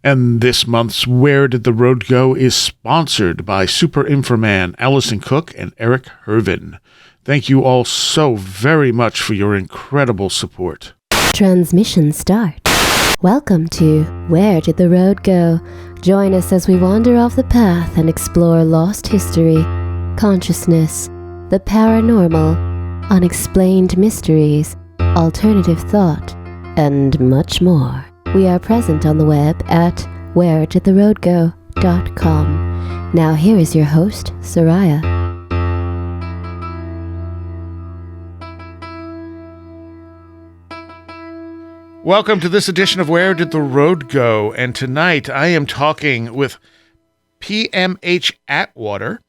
And this month's Where Did the Road Go is sponsored by Super Inframan, Allison Cook, and Eric Hervin. Thank you all so very much for your incredible support. Transmission start. Welcome to Where Did the Road Go? Join us as we wander off the path and explore lost history, consciousness, the paranormal, unexplained mysteries, alternative thought, and much more. We are present on the web at wheredidtheroadgo.com. Now here is your host, Seriah. Welcome to this edition of Where Did the Road Go? And tonight I am talking with P.M.H. Atwater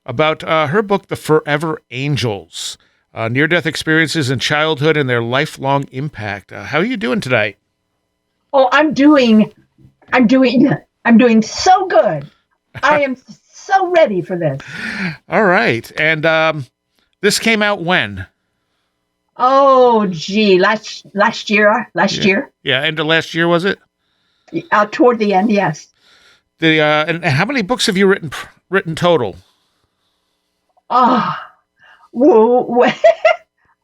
about her book, The Forever Angels, near-death experiences in childhood and their lifelong impact. How are you doing today? Oh, I'm doing so good. I am so ready for this. All right. And this came out when? Oh, gee, last year. Yeah, end of last year, was it? Toward the end, yes. And how many books have you written total? Oh,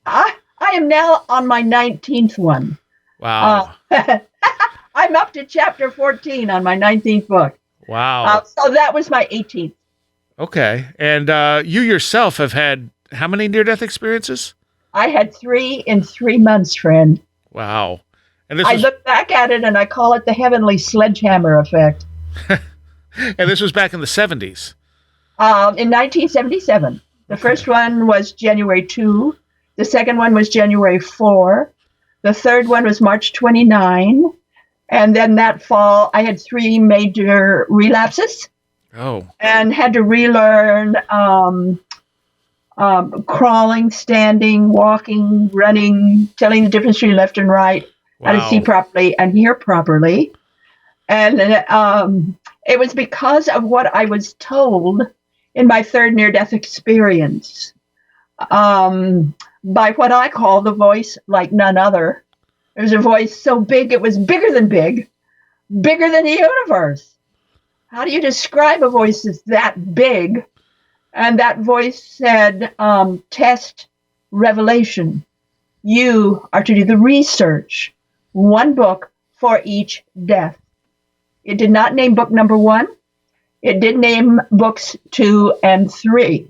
I am now on my 19th one. Wow. I'm up to chapter 14 on my 19th book. Wow. So that was my 18th. Okay. And you yourself have had how many near-death experiences? I had 3 in 3 months, friend. Wow. And I look back at it and I call it the heavenly sledgehammer effect. And this was back in the 70s? In 1977. The first one was January 2. The second one was January 4. The third one was March 29. And then that fall, I had 3 major relapses. Oh. And had to relearn crawling, standing, walking, running, telling the difference between left and right, how to see properly and hear properly. And it was because of what I was told in my third near-death experience by what I call the voice like none other. It was a voice so big, it was bigger than big, bigger than the universe. How do you describe a voice that's that big? And that voice said, test revelation. You are to do the research. 1 book for each death. It did not name book number 1. It did name books 2 and 3.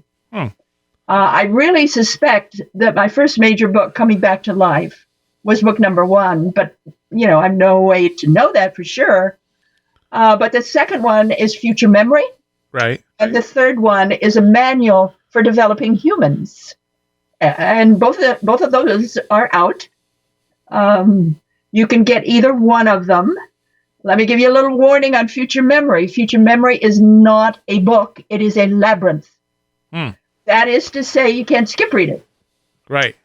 I really suspect that my first major book, Coming Back to Life, was book number 1, but, I have no way to know that for sure. But the second one is Future Memory. Right. And the third one is a manual for developing humans. And both of those are out. You can get either one of them. Let me give you a little warning on Future Memory. Future Memory is not a book. It is a labyrinth. That is to say, you can't skip read it. Right.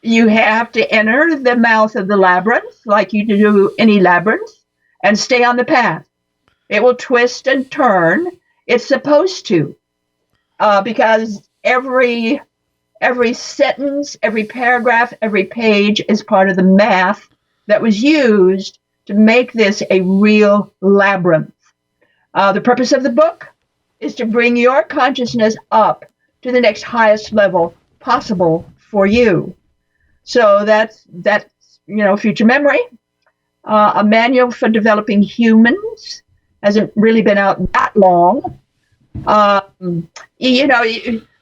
You have to enter the mouth of the labyrinth like you do any labyrinth and stay on the path. It will twist and turn. It's supposed to, because every sentence, every paragraph, every page is part of the math that was used to make this a real labyrinth. The purpose of the book is to bring your consciousness up to the next highest level possible for you. So that's Future Memory, a manual for developing humans. Hasn't really been out that long.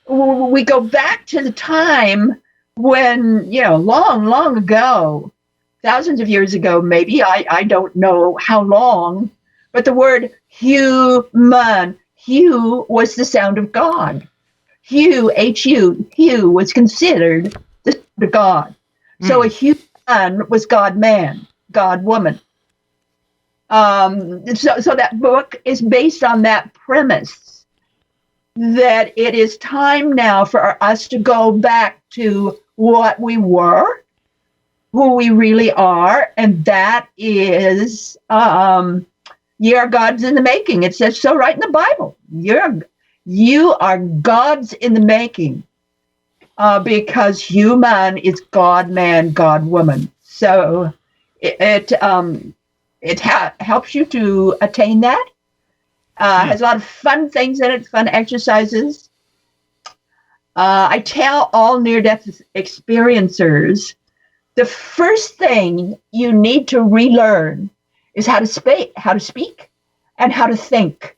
We go back to the time when, long ago, thousands of years ago, maybe, I don't know how long, but the word human, Hu was the sound of God. Hu, H-U, Hu was considered the sound of God. So a human was God-man, God-woman. So that book is based on that premise that it is time now for us to go back to what we were, who we really are, and that is, ye are gods in the making. It says so right in the Bible. You are gods in the making, because human is God-man, God-woman. So it helps you to attain that. Has a lot of fun things in it, fun exercises. I tell all near-death experiencers, the first thing you need to relearn is how to speak, and how to think.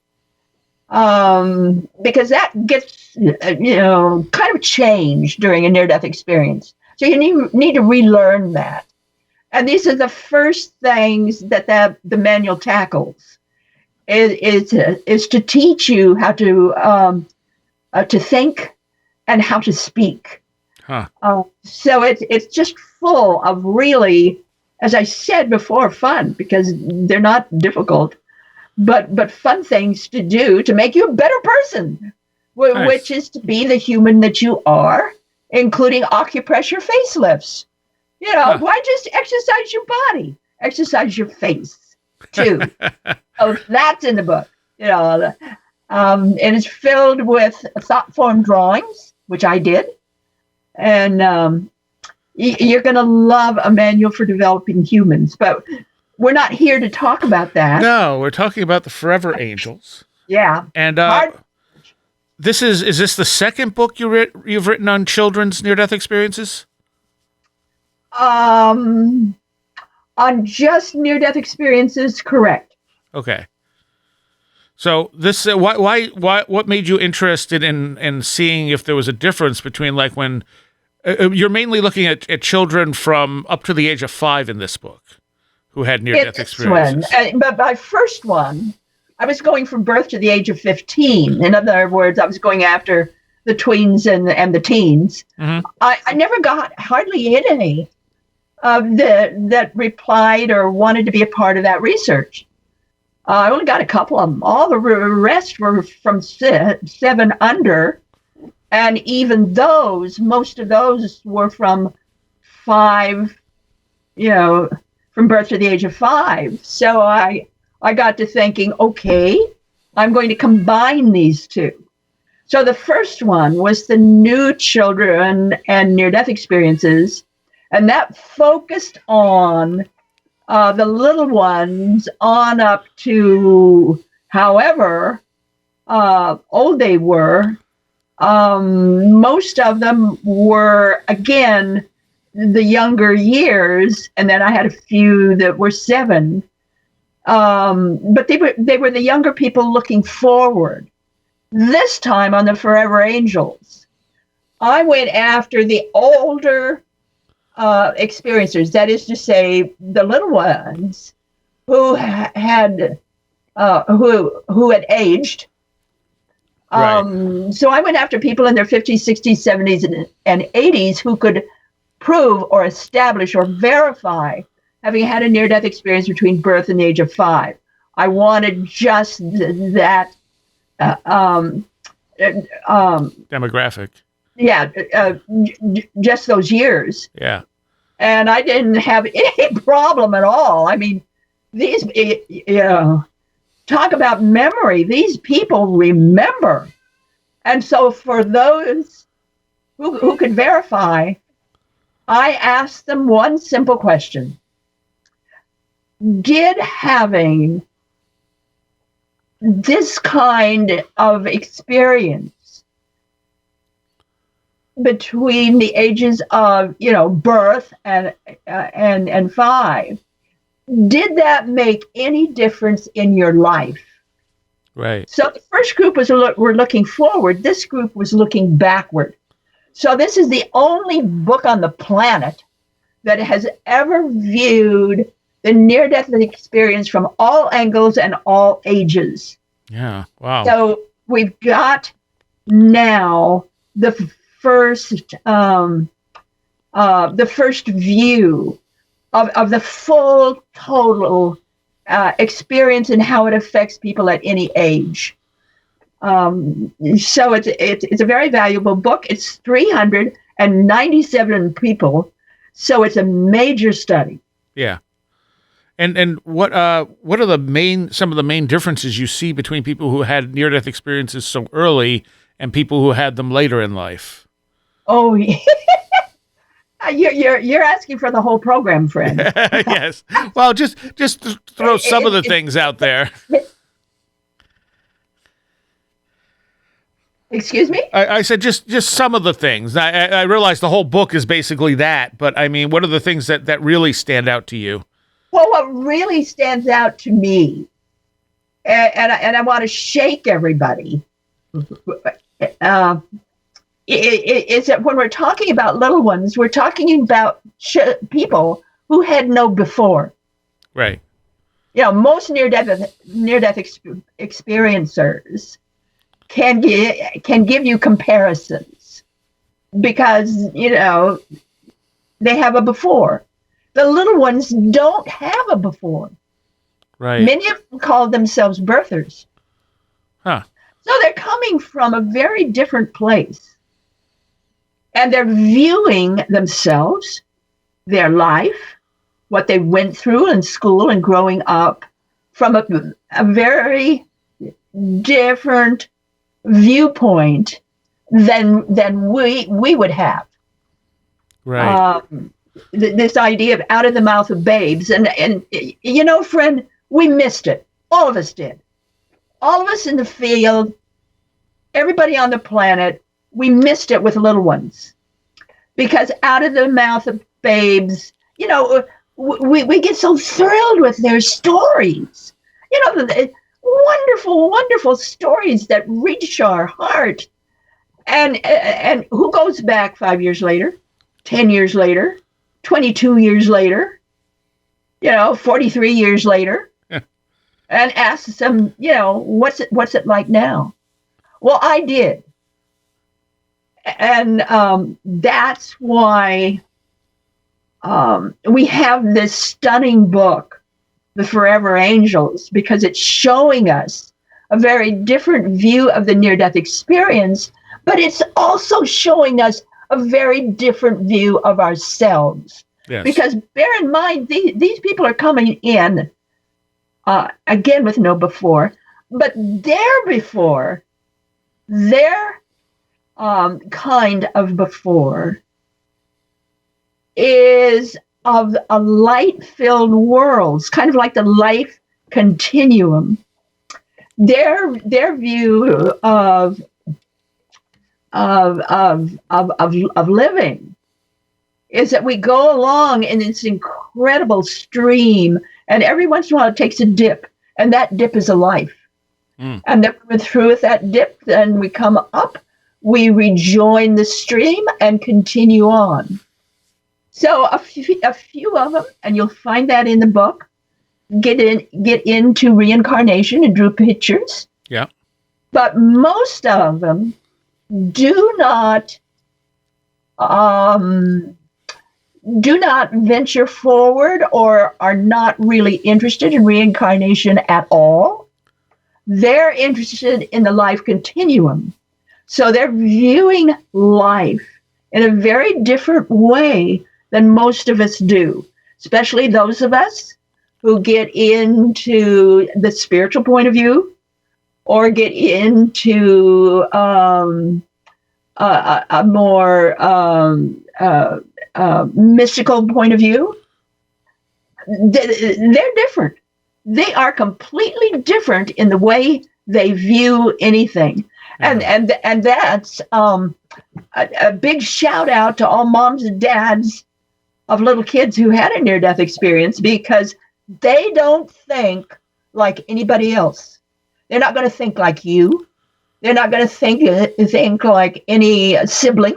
Because that gets, kind of changed during a near-death experience. So you need to relearn that. And these are the first things that the manual tackles. Is to teach you how to think and how to speak. Huh. So it's just full of really, as I said before, fun, because they're not difficult, but fun things to do to make you a better person, Nice. which is to be the human that you are, including acupressure facelifts. Why just exercise your body? Exercise your face too. Oh, that's in the book. And it's filled with thought form drawings, which I did. And you're going to love a manual for developing humans. But we're not here to talk about that. No, we're talking about the Forever Angels. Yeah. And is this the second book you've written on children's near-death experiences? On just near-death experiences, correct. Okay. So this what made you interested in seeing if there was a difference between, like, when you're mainly looking at children from up to the age of 5 in this book who had near-death experiences? But my first one, I was going from birth to the age of 15. In other words, I was going after the tweens and the teens. Mm-hmm. I never got hardly any that replied or wanted to be a part of that research. I only got a couple of them. All the rest were from 7 under, and even most of those were from 5, from birth to the age of 5. So I got to thinking, okay, I'm going to combine these two. So the first one was the new children and near-death experiences, and that focused on the little ones on up to however old they were. Most of them were, again, the younger years, and then I had a few that were 7. But they were the younger people looking forward. This time on the Forever Angels, I went after the older experiencers, that is to say, the little ones who had aged. Right. So I went after people in their 50s, 60s, 70s, and 80s who could prove or establish or verify having had a near-death experience between birth and the age of 5. I wanted just that demographic. Yeah, just those years. Yeah. And I didn't have any problem at all. I mean, these, talk about memory. These people remember. And so for those who could verify, I asked them one simple question. Did having this kind of experience between the ages of, birth and 5, did that make any difference in your life? Right. So the first group were looking forward. This group was looking backward. So this is the only book on the planet that has ever viewed the near-death experience from all angles and all ages. Yeah. Wow. So we've got now the first view of the full total experience and how it affects people at any age. So it's a very valuable book. It's 397 people, so it's a major study. Yeah. And what are some of the main differences you see between people who had near-death experiences so early and people who had them later in life? Oh, yeah. You're asking for the whole program, friend. Yes. Well, just throw some of the things out there. Excuse me? I said just some of the things. I realize the whole book is basically that, but I mean, what are the things that really stand out to you? Well, what really stands out to me, and I want to shake everybody, is that when we're talking about little ones, we're talking about people who had no before. Right. Most near-death experiencers can give you comparisons because they have a before. The little ones don't have a before. Right. Many of them call themselves birthers. Huh. So they're coming from a very different place. And they're viewing themselves, their life, what they went through in school and growing up from a very different viewpoint than we would have. Right. This idea of out of the mouth of babes. And friend, we missed it. All of us did. All of us in the field, everybody on the planet, we missed it with little ones. Because out of the mouth of babes, we get so thrilled with their stories. Wonderful, wonderful stories that reach our heart. And who goes back 5 years later, 10 years later, 22 years later, 43 years later, and asks them, what's it like now? Well, I did. And that's why we have this stunning book, The Forever Angels, because it's showing us a very different view of the near-death experience, but it's also showing us a very different view of ourselves. Yes. Because bear in mind, these people are coming in, again, with no before, but their before, their kind of before is of a light-filled world, it's kind of like the life continuum. Their view of living is that we go along in this incredible stream, and every once in a while it takes a dip, and that dip is a life. And then we're through with that dip, then we come up, we rejoin the stream and continue on. So a few of them, and you'll find that in the book, get into reincarnation and drew pictures. Yeah. But most of them do not venture forward or are not really interested in reincarnation at all. They're interested in the life continuum. So they're viewing life in a very different way than most of us do, especially those of us who get into the spiritual point of view or get into a more mystical point of view. They're different. They are completely different in the way they view anything. And that's a big shout out to all moms and dads of little kids who had a near-death experience, because they don't think like anybody else. They're not going to think like you. They're not going to think like any sibling.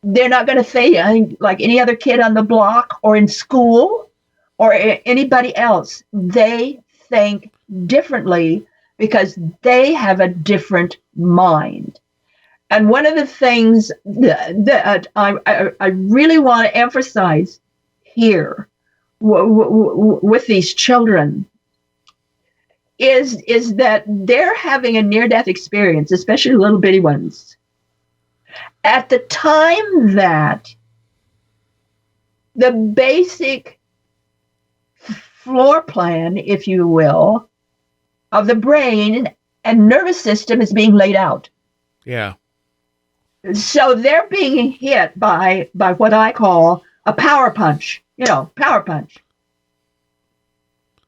They're not going to think like any other kid on the block or in school or anybody else. They think differently because they have a different mind. And one of the things that I really want to emphasize here with these children is that they're having a near-death experience, especially little bitty ones, at the time that the basic floor plan, if you will, of the brain and nervous system is being laid out. Yeah. So they're being hit by what I call a power punch, power punch.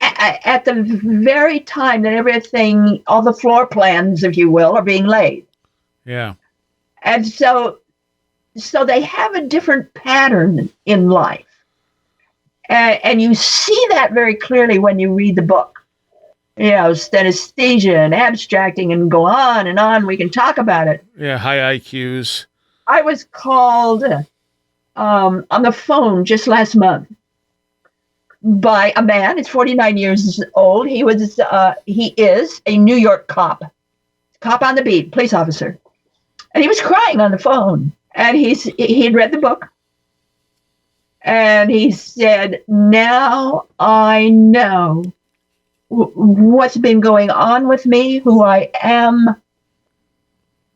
At the very time that everything, all the floor plans, if you will, are being laid. Yeah. And so they have a different pattern in life. And you see that very clearly when you read the book. Synesthesia and abstracting and go on and on. We can talk about it. Yeah, high IQs. I was called on the phone just last month by a man. He's 49 years old. He is a New York cop on the beat, police officer. And he was crying on the phone. And he'd read the book. And he said, now I know what's been going on with me, who I am.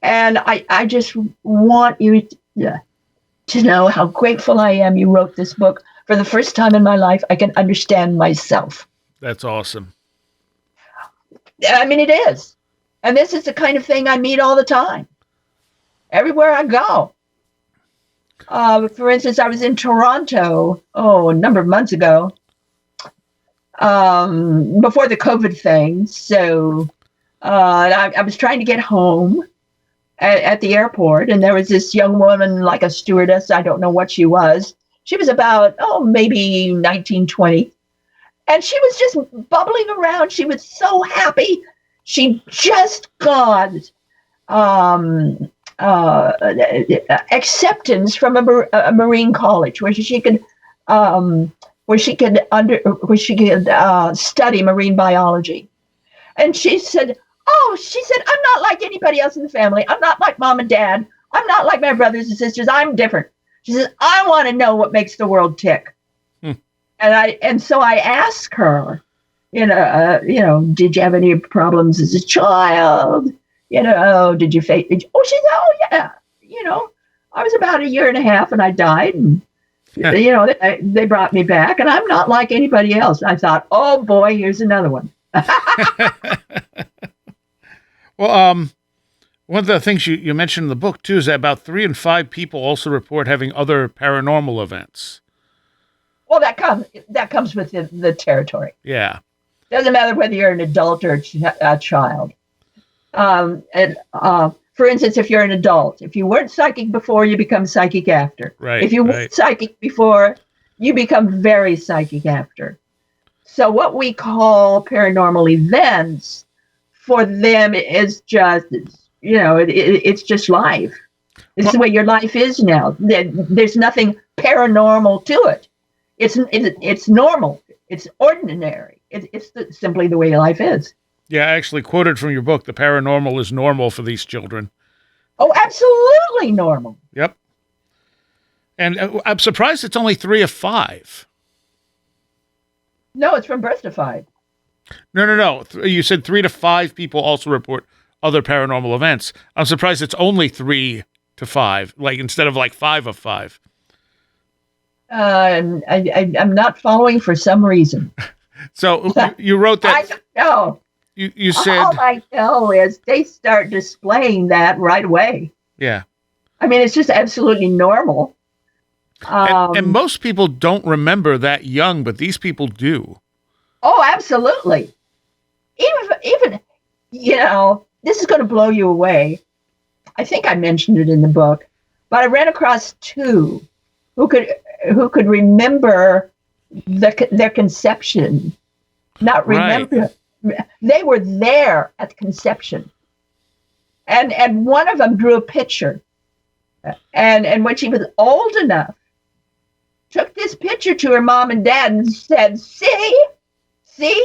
And I just want you to know how grateful I am you wrote this book. For the first time in my life, I can understand myself. That's awesome. I mean, it is. And this is the kind of thing I meet all the time, everywhere I go. For instance, I was in Toronto, a number of months ago, before the COVID thing. So I was trying to get home at the airport, and there was this young woman, like a stewardess. I don't know what she was. She was about, maybe 19, 20. And she was just bubbling around. She was so happy. She just got acceptance from a Marine college where she could study marine biology. And she said, I'm not like anybody else in the family. I'm not like mom and dad. I'm not like my brothers and sisters. I'm different. She says, I want to know what makes the world tick. And so I asked her, did you have any problems as a child? Did you face? She said, oh yeah. I was about 1.5 years and I died, and they brought me back, and I'm not like anybody else. I thought, oh boy, here's another one. Well, one of the things you mentioned in the book, too, is that about 3 in 5 people also report having other paranormal events. Well, that comes with the territory. Yeah. Doesn't matter whether you're an adult or a child. For instance, if you're an adult, if you weren't psychic before, you become psychic after. Right. If you weren't psychic before, you become very psychic after. So what we call paranormal events, for them, is just, it's just life. This is the way your life is now. There's nothing paranormal to it. It's normal. It's ordinary. It's simply the way life is. Yeah, I actually quoted from your book, the paranormal is normal for these children. Oh, absolutely normal. Yep. And I'm surprised it's only 3 of 5. No, it's from birth to 5. No. You said 3 to 5 people also report other paranormal events. I'm surprised it's only 3 to 5, like instead of like 5 of 5. I'm not following for some reason. So you wrote that. I don't know. You said. All I know is they start displaying that right away. Yeah. I mean, it's just absolutely normal. And most people don't remember that young, but these people do. Oh, absolutely. Even this is going to blow you away. I think I mentioned it in the book, but I ran across 2 who could remember their conception. Not remember. Right. They were there at conception. And one of them drew a picture. And when she was old enough, took this picture to her mom and dad and said, see? I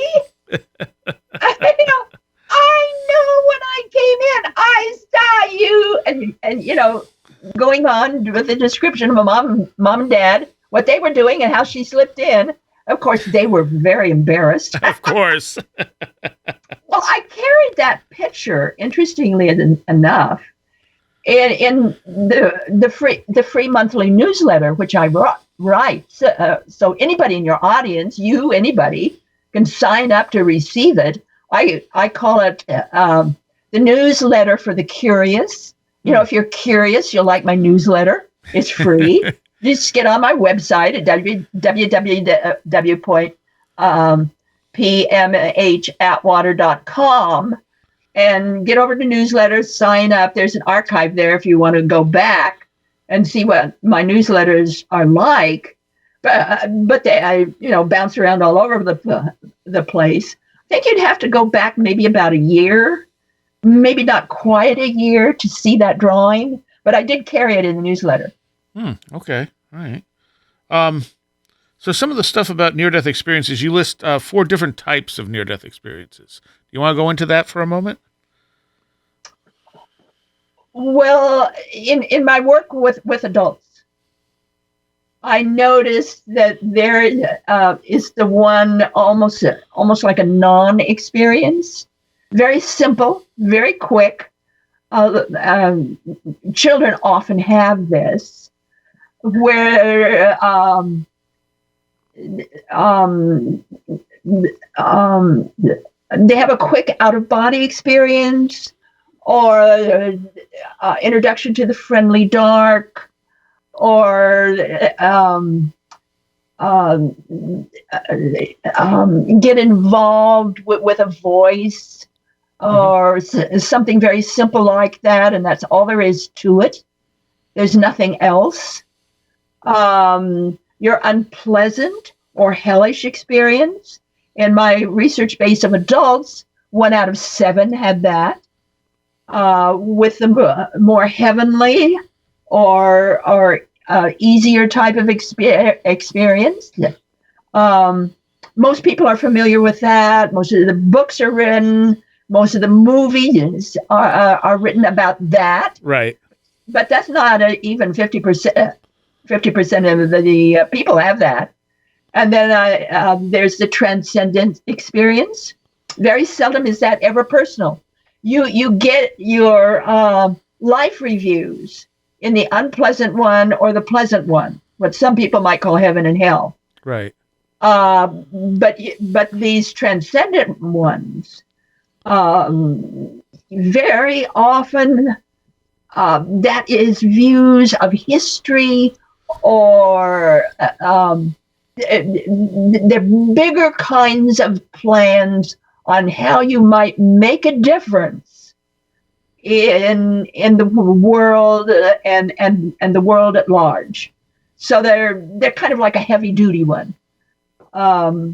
know when I came in, I saw you. And going on with the description of a mom and dad, what they were doing and how she slipped in. Of course, they were very embarrassed. Of course. Well, I carried that picture, interestingly enough, in the free monthly newsletter, which I write. So anybody in your audience, anybody, can sign up to receive it. I call it the newsletter for the curious You know, if you're curious, you'll like my newsletter. It's free. Just get on my website at www.pmhatwater.com and get over to newsletters, sign up. There's an archive there if you want to go back and see what my newsletters are like. But I bounce around all over the place. I think you'd have to go back maybe about a year, maybe not quite a year to see that drawing, but I did carry it in the newsletter. Okay. All right. So some of the stuff about near-death experiences, you list 4 different types of near-death experiences. Do you want to go into that for a moment? Well, in my work with adults, I noticed that there is the one almost like a non-experience, very simple, very quick. Children often have this, where they have a quick out-of-body experience, or introduction to the friendly dark, or get involved with a voice, or something very simple like that, and that's all there is to it. There's nothing else. Your unpleasant or hellish experience. In my research base of adults, 1 out of 7 had that. With the more heavenly or easier type of experience. Most people are familiar with that. Most of the books are written. Most of the movies are written about that. Right. But that's not even 50%. 50% of the people have that. And then there's the transcendent experience. Very seldom is that ever personal. You get your life reviews in the unpleasant one or the pleasant one, what some people might call heaven and hell. Right. But these transcendent ones, very often that is views of history, or the bigger kinds of plans on how you might make a difference in the world and the world at large. So they're kind of like a heavy duty one. But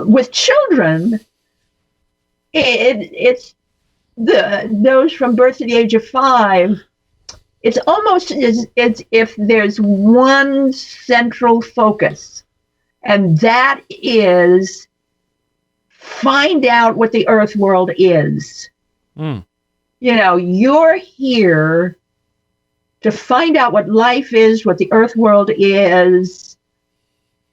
with children, it's those from birth to the age of 5. It's almost as if there's one central focus, and that is find out what the earth world is. You know, you're here to find out what life is, what the earth world is,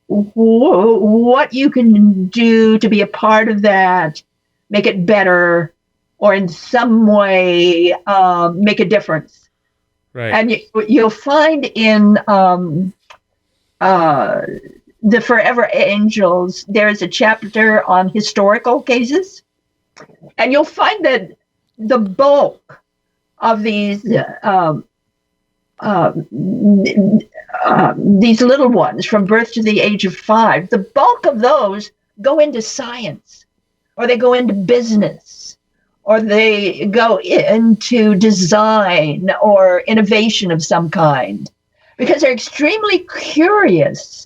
what you can do to be a part of that, make it better, or in some way make a difference. Right. And you'll find in the Forever Angels, there's a chapter on historical cases, and you'll find that the bulk of these little ones from birth to the age of 5, the bulk of those go into science, or they go into business, or they go into design or innovation of some kind, because they're extremely curious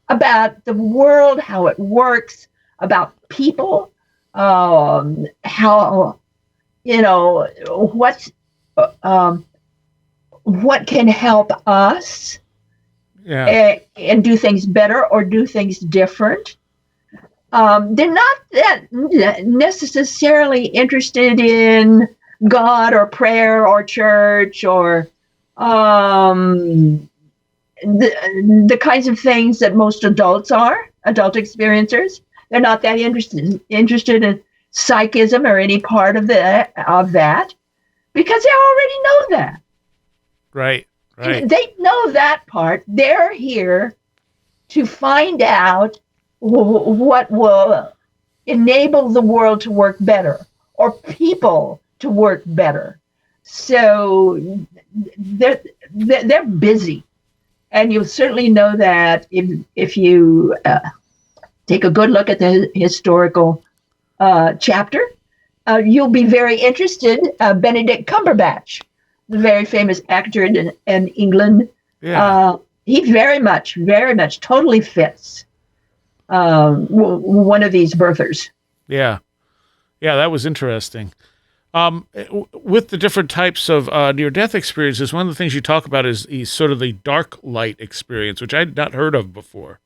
about the world, how it works, about people, how, you know, what can help us and do things better or do things different. They're not that necessarily interested in God or prayer or church or the kinds of things that most adults are, adult experiencers. They're not that interested in psychism or any part of that, because they already know that. Right. They know that part. They're here to find out what will enable the world to work better, or people to work better. So they're busy. And you'll certainly know that if you take a good look at the historical chapter, you'll be very interested. Benedict Cumberbatch, the very famous actor in England, he very much totally fits one of these birthers. Yeah. Yeah, that was interesting. With the different types of near-death experiences, one of the things you talk about is sort of the dark light experience, which I'd not heard of before.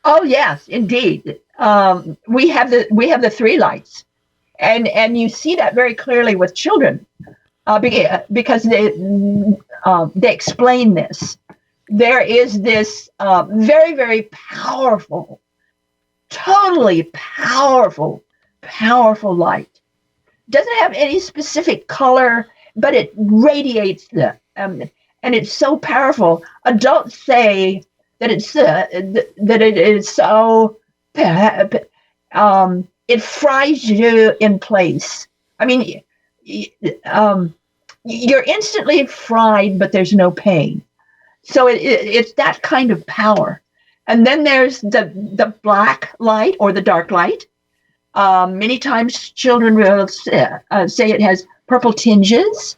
Oh yes, indeed. We have the three lights, and you see that very clearly with children, because they explain this. There is this very, very powerful, totally powerful light. Doesn't have any specific color, but it radiates and it's so powerful. Adults say that it is so it fries you in place. I mean, you're instantly fried, but there's no pain. So it's that kind of power. And then there's the black light or the dark light. Many times children will say it has purple tinges.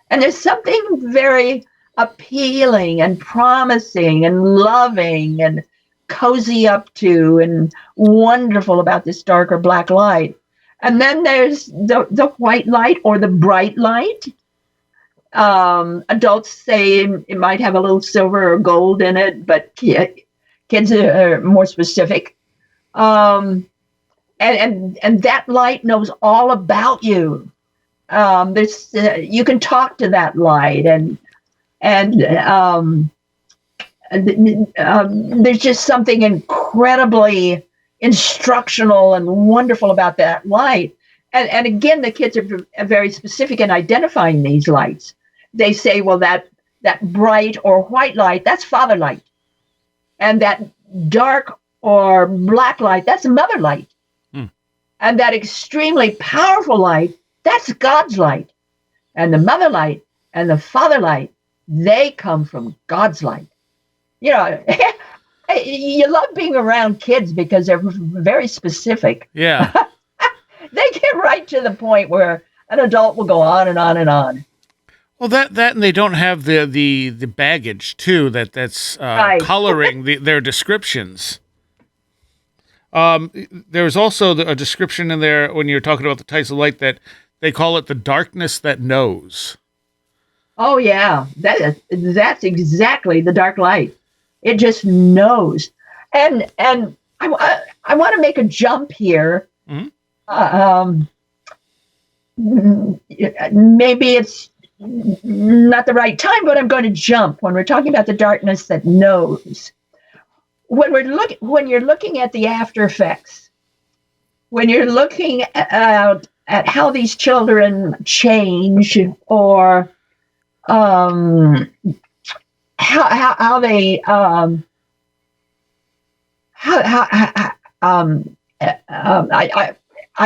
And there's something very appealing and promising and loving and cozy up to and wonderful about this darker black light. And then there's the white light or the bright light. Adults say it might have a little silver or gold in it, but kids are more specific. And that light knows all about you. You can talk to that light, and there's just something incredibly instructional and wonderful about that light. And again, the kids are very specific in identifying these lights. They say, well, that bright or white light, that's father light. And that dark or black light, that's mother light. And that extremely powerful light, that's God's light. And the mother light and the father light, they come from God's light. You know, you love being around kids because they're very specific. Yeah. They get right to the point where an adult will go on and on and on. Well, that and they don't have the baggage too that's Right. coloring their descriptions. There's also a description in there when you're talking about the types of light that they call it the darkness that knows. Oh yeah, that's exactly the dark light. It just knows. And I want to make a jump here. Mm-hmm. Maybe it's not the right time, but I'm going to jump when we're talking about the darkness that knows. When you're looking at the after effects, when you're looking at how these children change, or how they I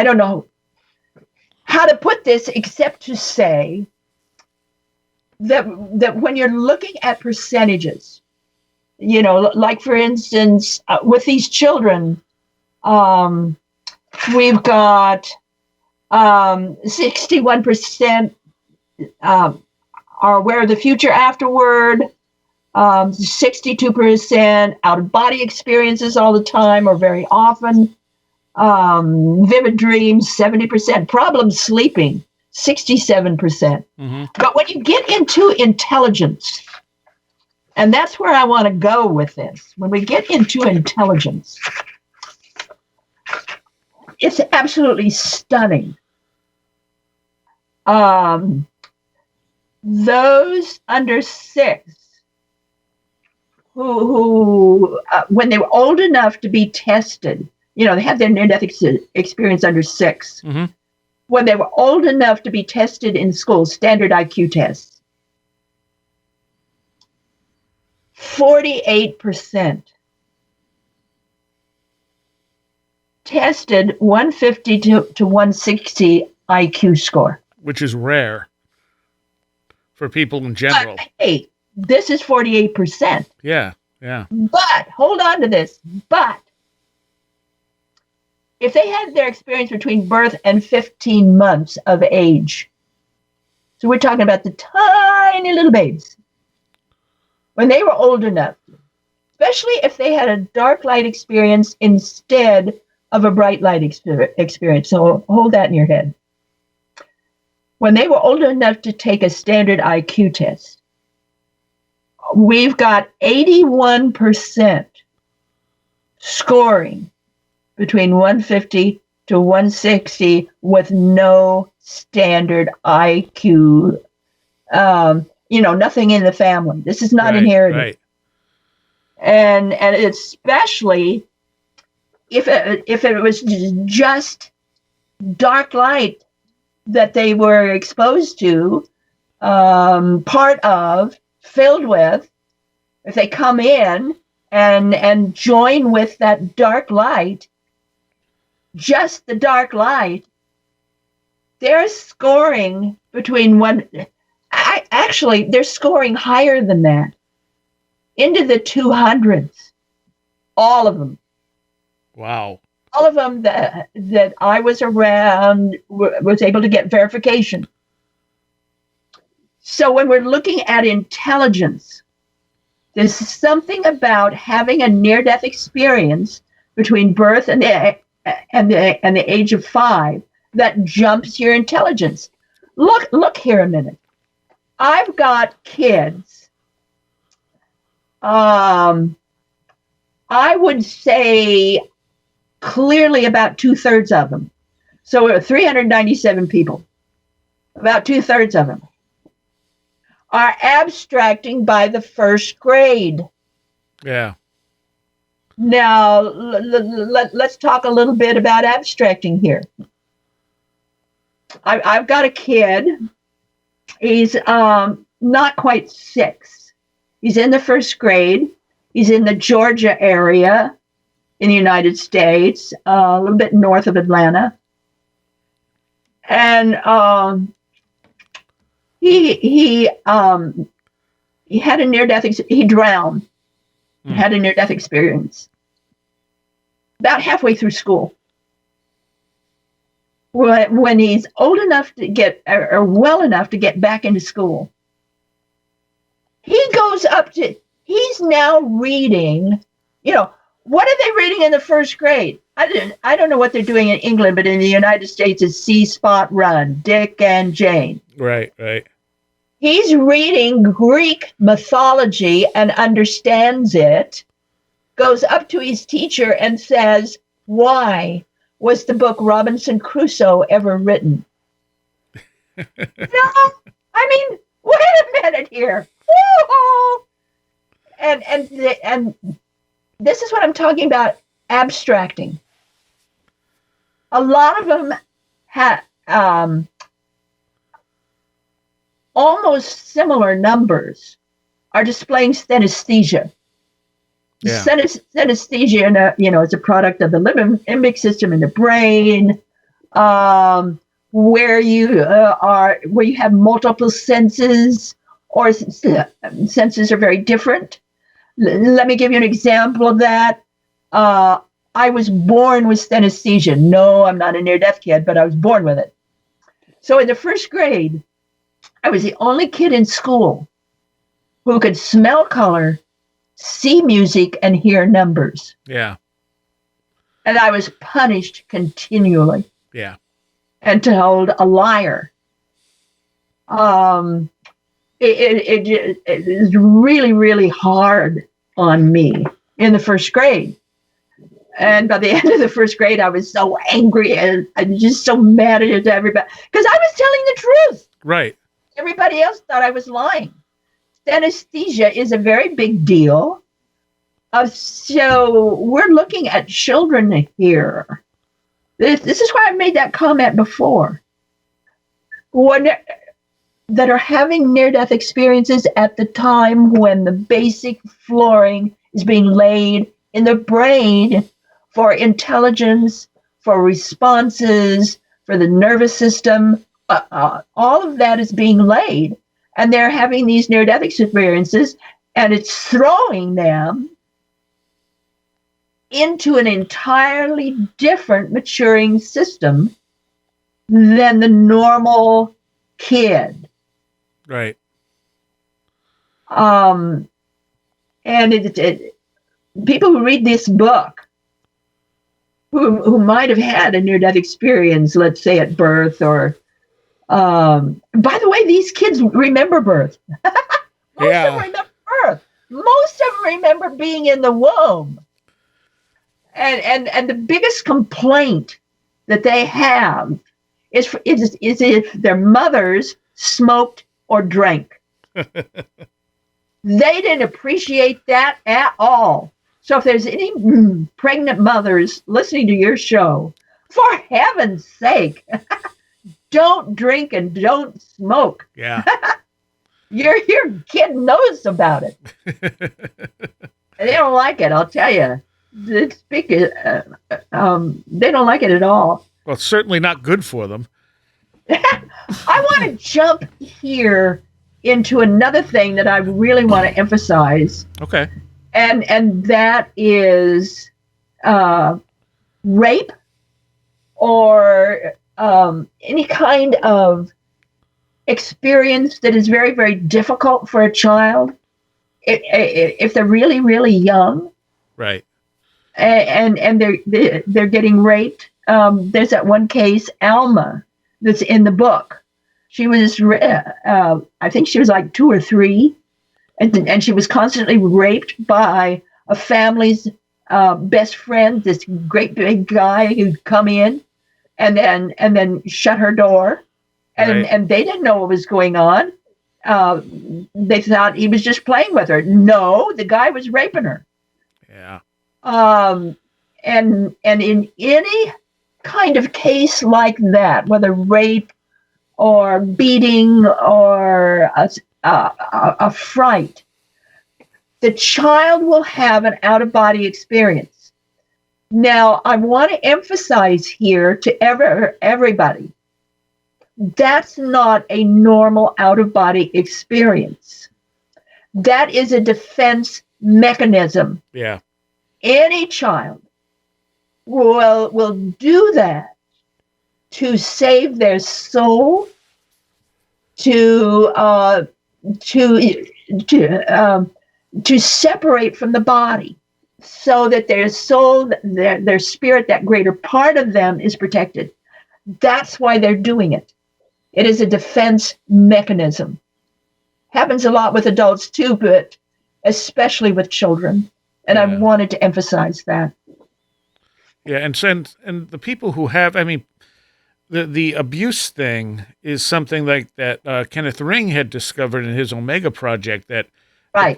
don't know how to put this except to say that when you're looking at percentages, you know, like for instance, with these children, we've got 61% are aware of the future afterward, 62% out of body experiences all the time or very often, vivid dreams 70%, problem sleeping 67%. Mm-hmm. But when you get into intelligence, and that's where I want to go with this, when we get into intelligence, it's absolutely stunning. Those under 6 who when they were old enough to be tested, you know, they had their near-death experience under 6. Mm-hmm. When they were old enough to be tested in school, standard IQ tests, 48% tested 150 to 160 IQ score. Which is rare for people in general. But, hey, this is 48%. Yeah. But, hold on to this, but if they had their experience between birth and 15 months of age, so we're talking about the tiny little babes, when they were old enough, especially if they had a dark light experience instead of a bright light experience. So hold that in your head. When they were old enough to take a standard IQ test, we've got 81% scoring between 150 to 160 with no standard IQ, nothing in the family. This is not inherited. Right. And especially if it was just dark light that they were exposed to, part of, filled with, if they come in and join with that dark light, just the dark light, they're scoring they're scoring higher than that, into the 200s, all of them. Wow. All of them that I was around was able to get verification. So when we're looking at intelligence, there's something about having a near-death experience between birth and the age of 5 that jumps your intelligence. Look here a minute. I've got kids. I would say clearly about 2/3 of them. So we're 397 people. About 2/3 of them are abstracting by the first grade. Yeah. Now, let's talk a little bit about abstracting here. I've got a kid. He's not quite 6. He's in the first grade. He's in the Georgia area in the United States, a little bit north of Atlanta. And he had a near-death he drowned. Had a near-death experience about halfway through school. When he's old enough to get, or well enough to get back into school, he's now reading, what are they reading in the first grade? I don't know what they're doing in England, but in the United States, it's See, Spot, Run, Dick and Jane. Right. He's reading Greek mythology and understands it, goes up to his teacher and says, why was the book Robinson Crusoe ever written? Wait a minute here. Woo-hoo! And this is what I'm talking about, abstracting. A lot of them have almost similar numbers are displaying synesthesia. Yeah. Synesthesia, is a product of the limbic system in the brain, where you have multiple senses, or senses are very different. Let me give you an example of that. I was born with synesthesia. No, I'm not a near-death kid, but I was born with it. So in the first grade, I was the only kid in school who could smell color, see music, and hear numbers. Yeah. And I was punished continually. Yeah. And told a liar. It is really, really hard on me in the first grade. And by the end of the first grade, I was so angry and I'm just so mad at everybody because I was telling the truth. Right. Everybody else thought I was lying. Synesthesia is a very big deal. So we're looking at children here. This is why I made that comment before. That are having near-death experiences at the time when the basic flooring is being laid in the brain for intelligence, for responses, for the nervous system. All of that is being laid, and they're having these near-death experiences, and it's throwing them into an entirely different maturing system than the normal kid. Right. And people who read this book, who might have had a near-death experience, let's say at birth, or by the way, these kids remember birth. Most of them remember birth. Most of them remember being in the womb. And the biggest complaint that they have is if their mothers smoked or drank. They didn't appreciate that at all. So if there's any pregnant mothers listening to your show, for heaven's sake, don't drink and don't smoke. Yeah. Your kid knows about it. They don't like it, I'll tell you. They don't like it at all. Well, it's certainly not good for them. I want to jump here into another thing that I really want to emphasize. Okay. And that is rape or any kind of experience that is very, very difficult for a child if they're really, really young. Right. And they're getting raped. There's that one case, Alma, that's in the book. She was, I think she was like 2 or 3, and she was constantly raped by a family's best friend, this great big guy who'd come in and then shut her door, and they didn't know what was going on. They thought he was just playing with her. No, the guy was raping her. Yeah. And in any kind of case like that, whether rape or beating or a fright, the child will have an out-of-body experience. Now, I want to emphasize here to everybody, that's not a normal out-of-body experience. That is a defense mechanism. Yeah. Any child will do that to save their soul, to separate from the body, so that their soul, their spirit, that greater part of them is protected. That's why they're doing it. It is a defense mechanism. Happens a lot with adults too, but especially with children. And I wanted to emphasize that. Yeah, and the people who have, I mean, the abuse thing is something like that Kenneth Ring had discovered in his Omega project, that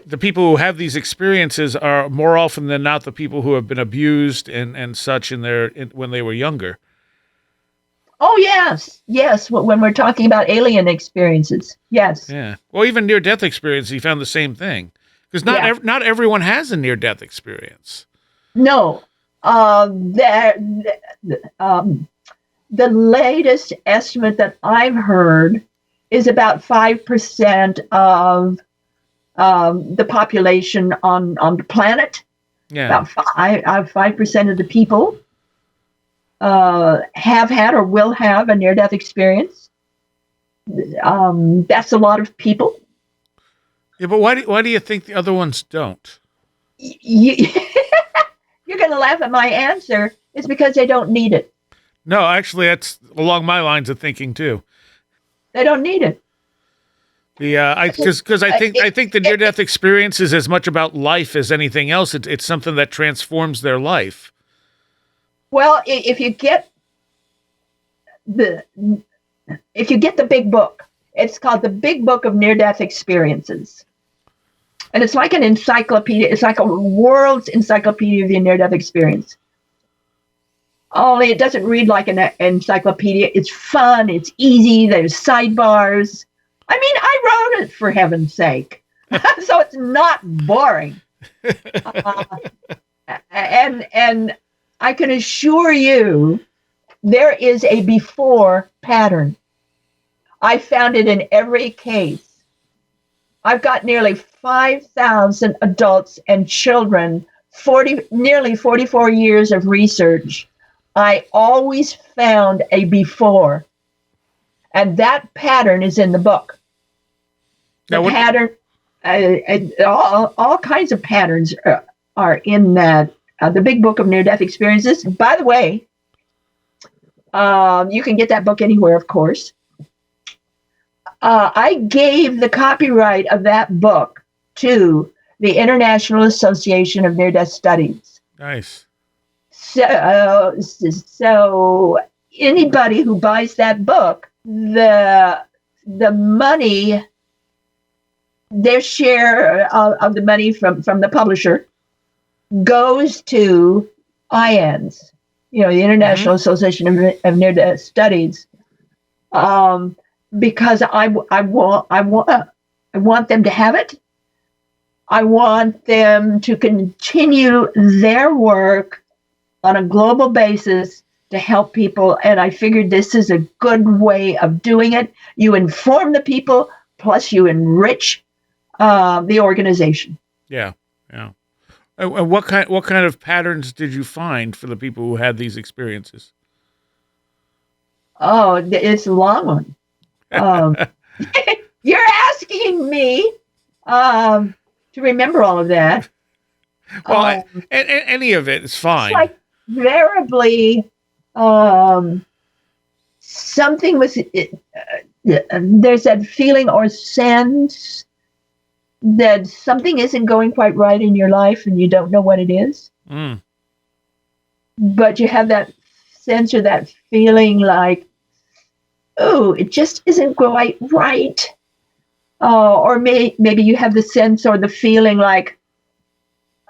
the people who have these experiences are more often than not the people who have been abused and such when they were younger. Oh, yes. When we're talking about alien experiences, yes. Yeah. Well, even near-death experience, he found the same thing. Because not everyone has a near-death experience. No. The latest estimate that I've heard is about 5% of the population on the planet. Yeah. About 5% of the people have had or will have a near-death experience. That's a lot of people. Yeah, but why do you think the other ones don't? You're going to laugh at my answer. It's because they don't need it. No, actually, that's along my lines of thinking too. They don't need it. Because I think the near-death experience is as much about life as anything else. It's something that transforms their life. Well, if you get the big book, it's called the Big Book of Near-Death Experiences. And it's like an encyclopedia. It's like a world's encyclopedia of the near-death experience. Only it doesn't read like an encyclopedia. It's fun. It's easy. There's sidebars. I mean, I wrote it, for heaven's sake. So it's not boring. And I can assure you there is a before pattern. I found it in every case. I've got nearly 5,000 adults and children, nearly 44 years of research. I always found a before. And that pattern is in the book. The pattern, all kinds of patterns are in that, the Big Book of Near-Death Experiences. By the way, you can get that book anywhere, of course. I gave the copyright of that book to the International Association of Near-Death Studies. Nice. So anybody who buys that book, the money, their share of the money from the publisher goes to IANS, the International Association of Near-Death Studies, because I want them to have it. I want them to continue their work on a global basis to help people. And I figured this is a good way of doing it. You inform the people, plus you enrich the organization. Yeah, yeah. And what kind of patterns did you find for the people who had these experiences? Oh, it's a long one. You're asking me to remember all of that. Well, any of it is fine. It's like variably something was, there's that feeling or sense that something isn't going quite right in your life and you don't know what it is. But you have that sense or that feeling like, oh, it just isn't quite right. Or maybe you have the sense or the feeling like,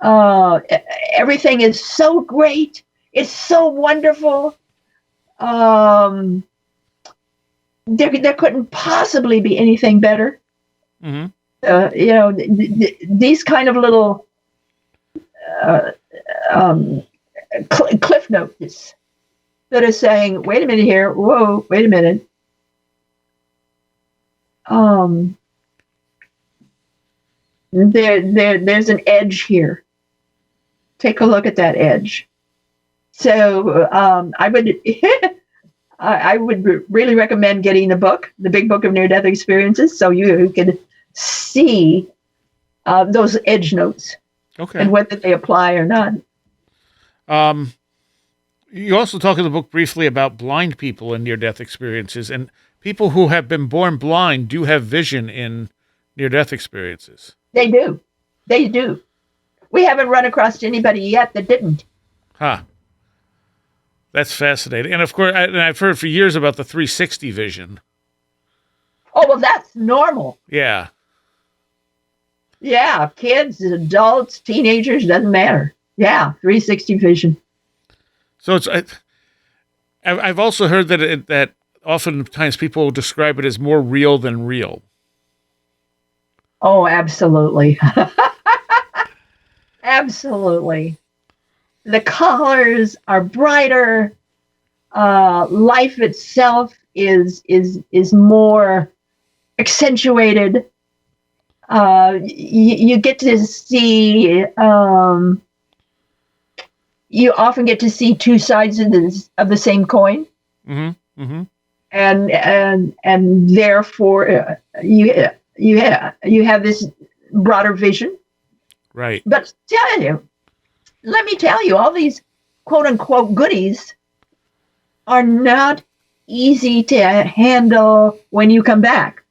everything is so great. It's so wonderful. There couldn't possibly be anything better. Mm-hmm. These kind of little cliff notes that are saying, wait a minute here. Whoa, wait a minute. There's an edge here. Take a look at that edge. So I would really recommend getting the book, the Big Book of Near-Death Experiences, so you can see those edge notes, and whether they apply or not. You also talk in the book briefly about blind people in near-death experiences, and people who have been born blind do have vision in near-death experiences. They do. They do. We haven't run across anybody yet that didn't. Huh. That's fascinating. And of course, I've heard for years about the 360 vision. Oh, well, that's normal. Yeah. Yeah, kids, adults, teenagers, doesn't matter. Yeah, 360 vision. So I've also heard that oftentimes people describe it as more real than real. Oh, absolutely. Absolutely. The colors are brighter. Life itself is more accentuated. You get to see. You often get to see two sides of the same coin. Mm-hmm. Mm-hmm. And therefore you have this broader vision. Right. But let me tell you, all these quote unquote goodies are not easy to handle when you come back.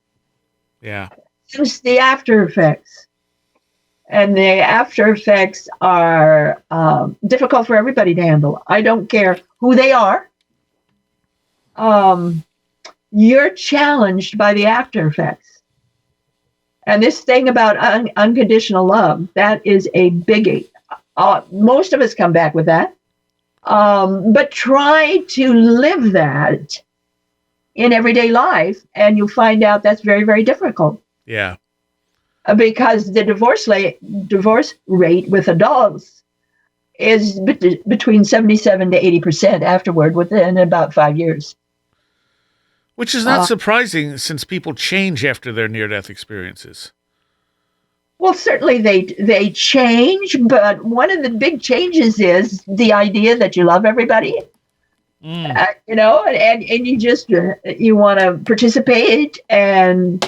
Yeah. It's the after effects. And the after effects are difficult for everybody to handle. I don't care who they are. You're challenged by the after effects. And this thing about unconditional love, that is a biggie. Most of us come back with that. But try to live that in everyday life, and you'll find out that's very, very difficult. Yeah. Because the divorce rate with adults is between 77 to 80% afterward within about 5 years. Which is not surprising since people change after their near-death experiences. Well, certainly they change, but one of the big changes is the idea that you love everybody, and you just you want to participate and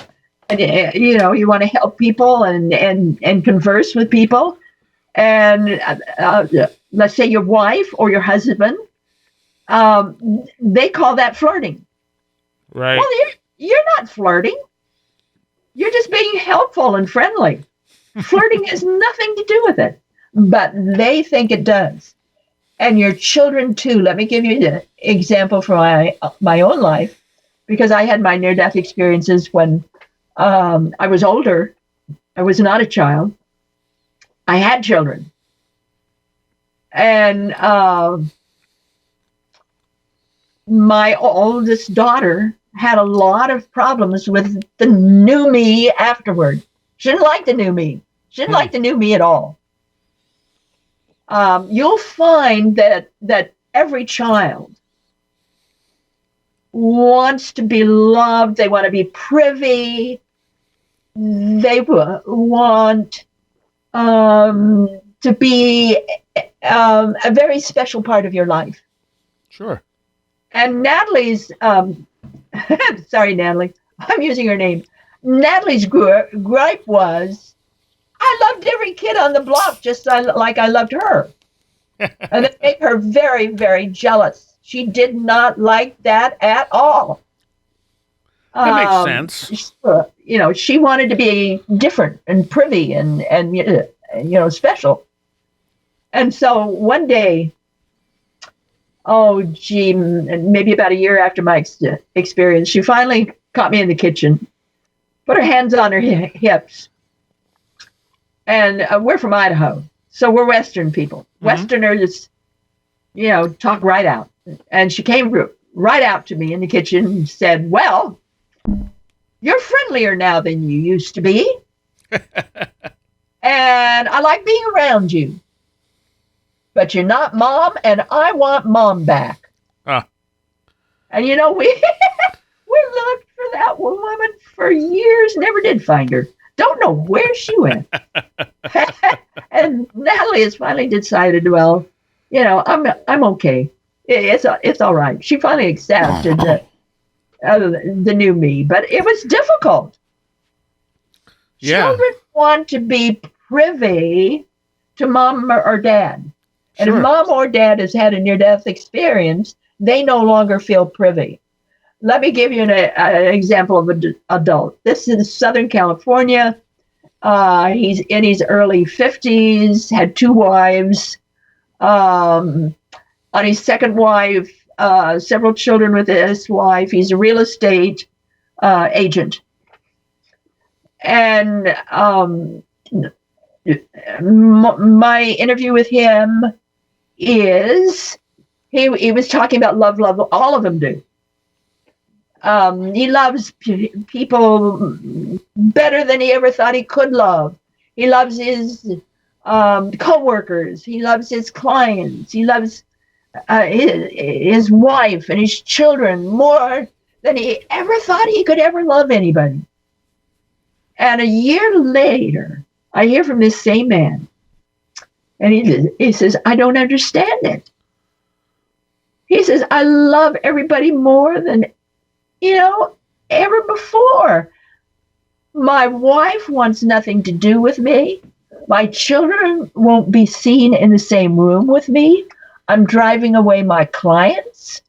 you want to help people and converse with people, and let's say your wife or your husband, they call that flirting. Right. Well, you're not flirting. You're just being helpful and friendly. Flirting has nothing to do with it, but they think it does. And your children too. Let me give you an example from my own life, because I had my near-death experiences when I was older. I was not a child. I had children. And my oldest daughter had a lot of problems with the new me afterward. She didn't like the new me. She didn't like the new me at all. You'll find that every child wants to be loved. They want to be privy. They want to be a very special part of your life. Sure. And Natalie's, sorry, Natalie, I'm using her name. Natalie's gripe was, I loved every kid on the block just like I loved her. And it made her very, very jealous. She did not like that at all. That makes sense. She wanted to be different and privy and special. And so one day, maybe about a year after my experience, she finally caught me in the kitchen, put her hands on her hips. And we're from Idaho, so we're Western people. Mm-hmm. Westerners, talk right out. And she came right out to me in the kitchen and said, well, you're friendlier now than you used to be. And I like being around you. But you're not mom, and I want mom back. And we looked for that woman for years, never did find her. Don't know where she went. And Natalie has finally decided, well, I'm okay. It's all right. She finally accepted the new me, but it was difficult. Yeah. Children want to be privy to mom or dad. And if mom or dad has had a near-death experience, they no longer feel privy. Let me give you an example of an adult. This is Southern California. He's in his early 50s, had 2 wives. On his second wife, several children with his wife. He's a real estate agent. And my interview with him is, he was talking about love. All of them do. He loves people better than he ever thought he could love. He loves his co-workers. He loves his clients. He loves his wife and his children more than he ever thought he could ever love anybody. And a year later, I hear from this same man, and he says, I don't understand it. He says, I love everybody more than ever before. My wife wants nothing to do with me. My children won't be seen in the same room with me. I'm driving away my clients.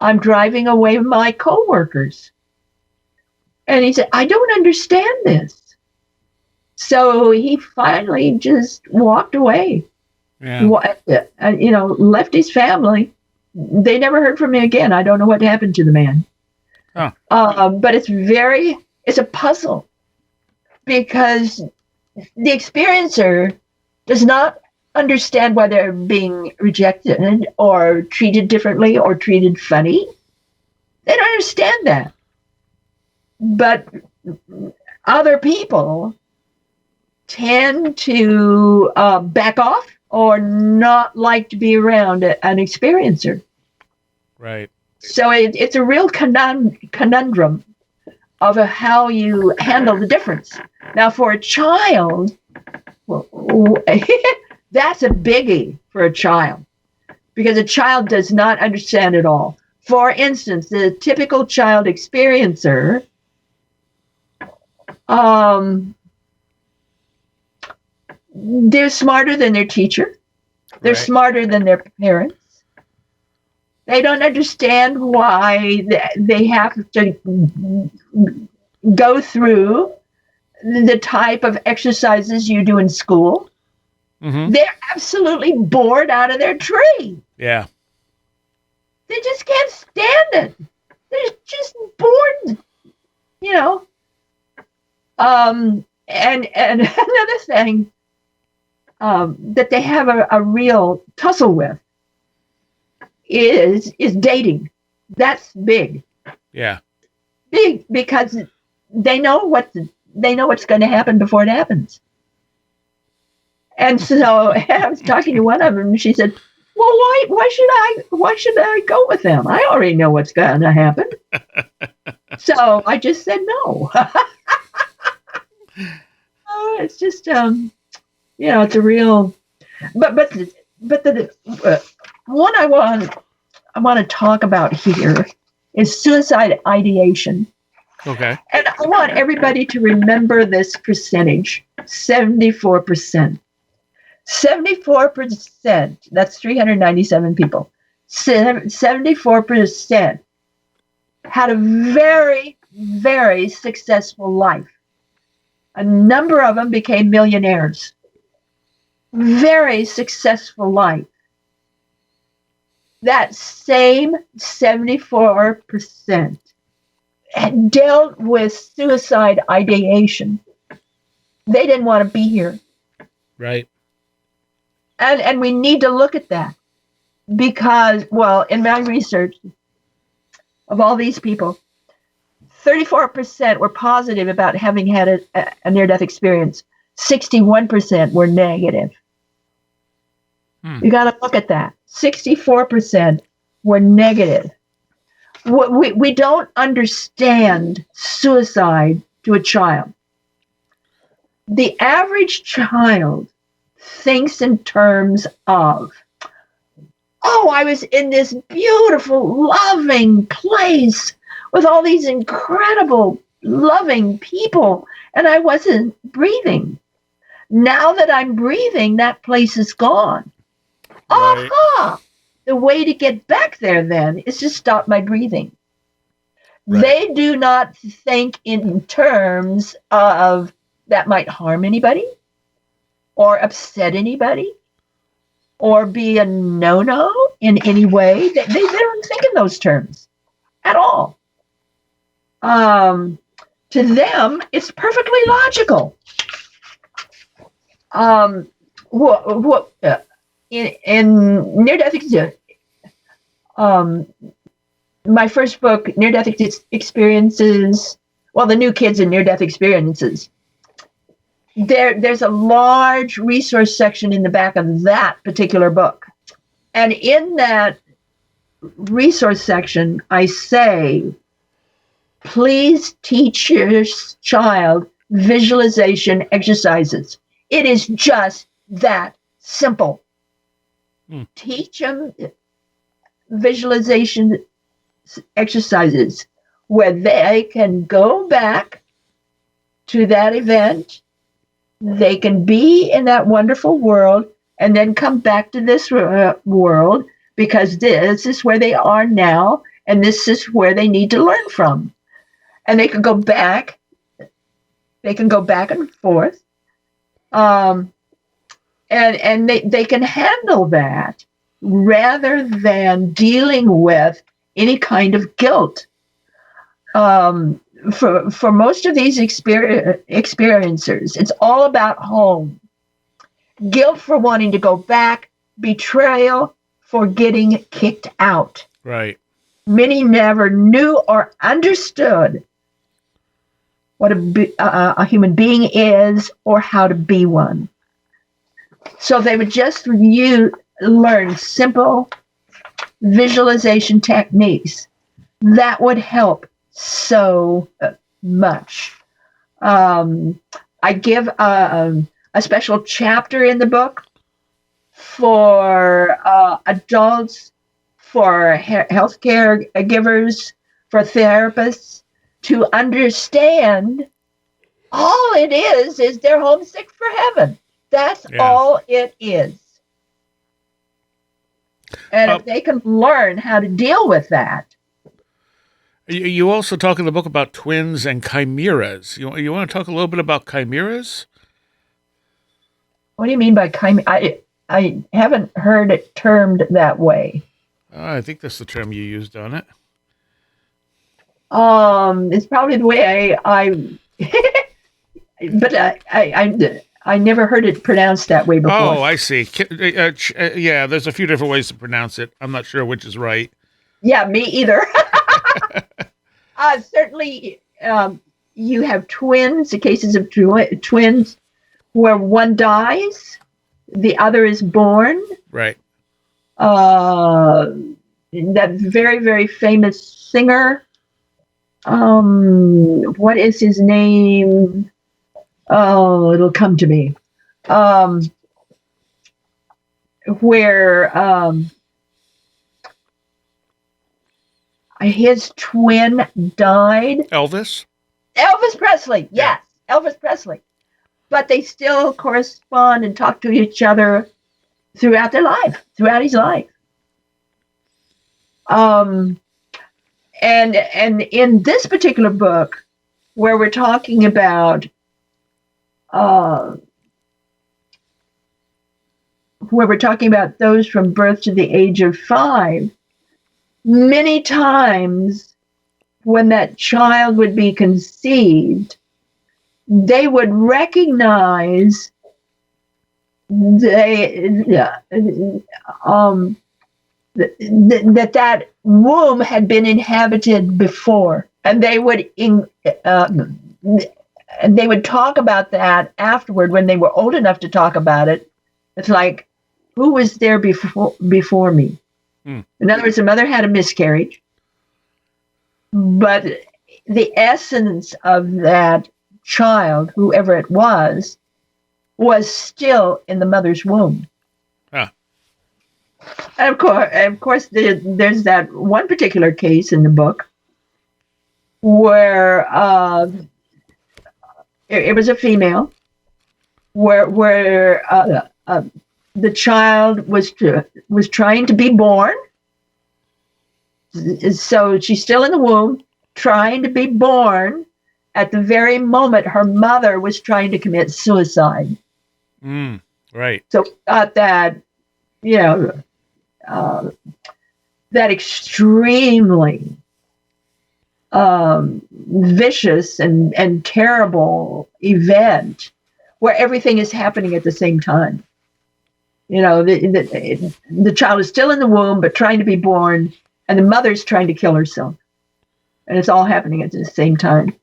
I'm driving away my coworkers. And he said, I don't understand this. So he finally just walked away. Yeah. Left his family. They never heard from me again. I don't know what happened to the man. Oh. But it's a puzzle, because the experiencer does not understand why they're being rejected or treated differently or treated funny. They don't understand that. But other people tend to back off or not like to be around an experiencer. Right. So it's a real conundrum of how you handle the difference. Now, for a child, well, that's a biggie for a child, because a child does not understand it all. For instance, the typical child experiencer, they're smarter than their teacher. They're Right. smarter than their parents. They don't understand why they have to go through the type of exercises you do in school. Mm-hmm. They're absolutely bored out of their tree. Yeah. They just can't stand it. They're just bored, you know. And another thing that they have a real tussle with is dating. That's big. Yeah. Big, because they know what's going to happen before it happens. And so I was talking to one of them, and she said, "Well, why should I go with them? I already know what's going to happen." So I just said no. It's just it's a real, but the one I want to talk about here is suicide ideation. Okay. And I want everybody to remember this percentage, 74%. 74%, that's 397 people. 74% had a very, very successful life. A number of them became millionaires. Very successful life. That same 74% had dealt with suicide ideation. They didn't want to be here. Right. And we need to look at that, because, well, in my research of all these people, 34% were positive about having had a near-death experience. 61% were negative. You got to look at that. 64% were negative. We don't understand suicide to a child. The average child thinks in terms of, oh, I was in this beautiful, loving place with all these incredible, loving people, and I wasn't breathing. Now that I'm breathing, that place is gone. Right. Aha! The way to get back there then is to stop my breathing. Right. They do not think in terms of that might harm anybody or upset anybody or be a no-no in any way. They don't think in those terms at all. To them, it's perfectly logical. In near-death my first book, Near-Death Experiences, well, the new kids in near-death experiences, there's a large resource section in the back of that particular book. And in that resource section, I say, please teach your child visualization exercises. It is just that simple. Teach them visualization exercises where they can go back to that event, they can be in that wonderful world, and then come back to this world, because this is where they are now, and this is where they need to learn from. And they can go back. They can go back and forth, and they can handle that rather than dealing with any kind of guilt. For most of these experiencers, it's all about home. Guilt for wanting to go back, betrayal for getting kicked out. Right. Many never knew or understood what a human being is or how to be one. So they would just learn simple visualization techniques that would help so much. I give a special chapter in the book for adults, for healthcare givers, for therapists to understand all it is they're homesick for heaven. That's all it is. And if they can learn how to deal with that. You also talk in the book about twins and chimeras. You want to talk a little bit about chimeras? What do you mean by chimera? I haven't heard it termed that way. I think that's the term you used on it. It's probably the way but I never heard it pronounced that way before. Oh, I see. Yeah, there's a few different ways to pronounce it. I'm not sure which is right. Yeah, me either. Certainly, you have twins, the cases of twins, where one dies, the other is born. Right. That very, very famous singer, what is his name? Oh, it'll come to me. Where his twin died. Elvis Presley, yes, Elvis Presley. But they still correspond and talk to each other throughout his life. And in this particular book, where we're talking about those from birth to the age of 5, many times when that child would be conceived, they would recognize that womb had been inhabited before, and they would talk about that afterward when they were old enough to talk about it. It's like, who was there before me? In other words, the mother had a miscarriage, but the essence of that child, whoever it was still in the mother's womb. Huh. And of course, there's that one particular case in the book where it was a female, where the child was trying to be born. So she's still in the womb, trying to be born at the very moment her mother was trying to commit suicide. Right. So got that, that extremely vicious and terrible event where everything is happening at the same time. The child is still in the womb, but trying to be born, and the mother's trying to kill herself. And it's all happening at the same time.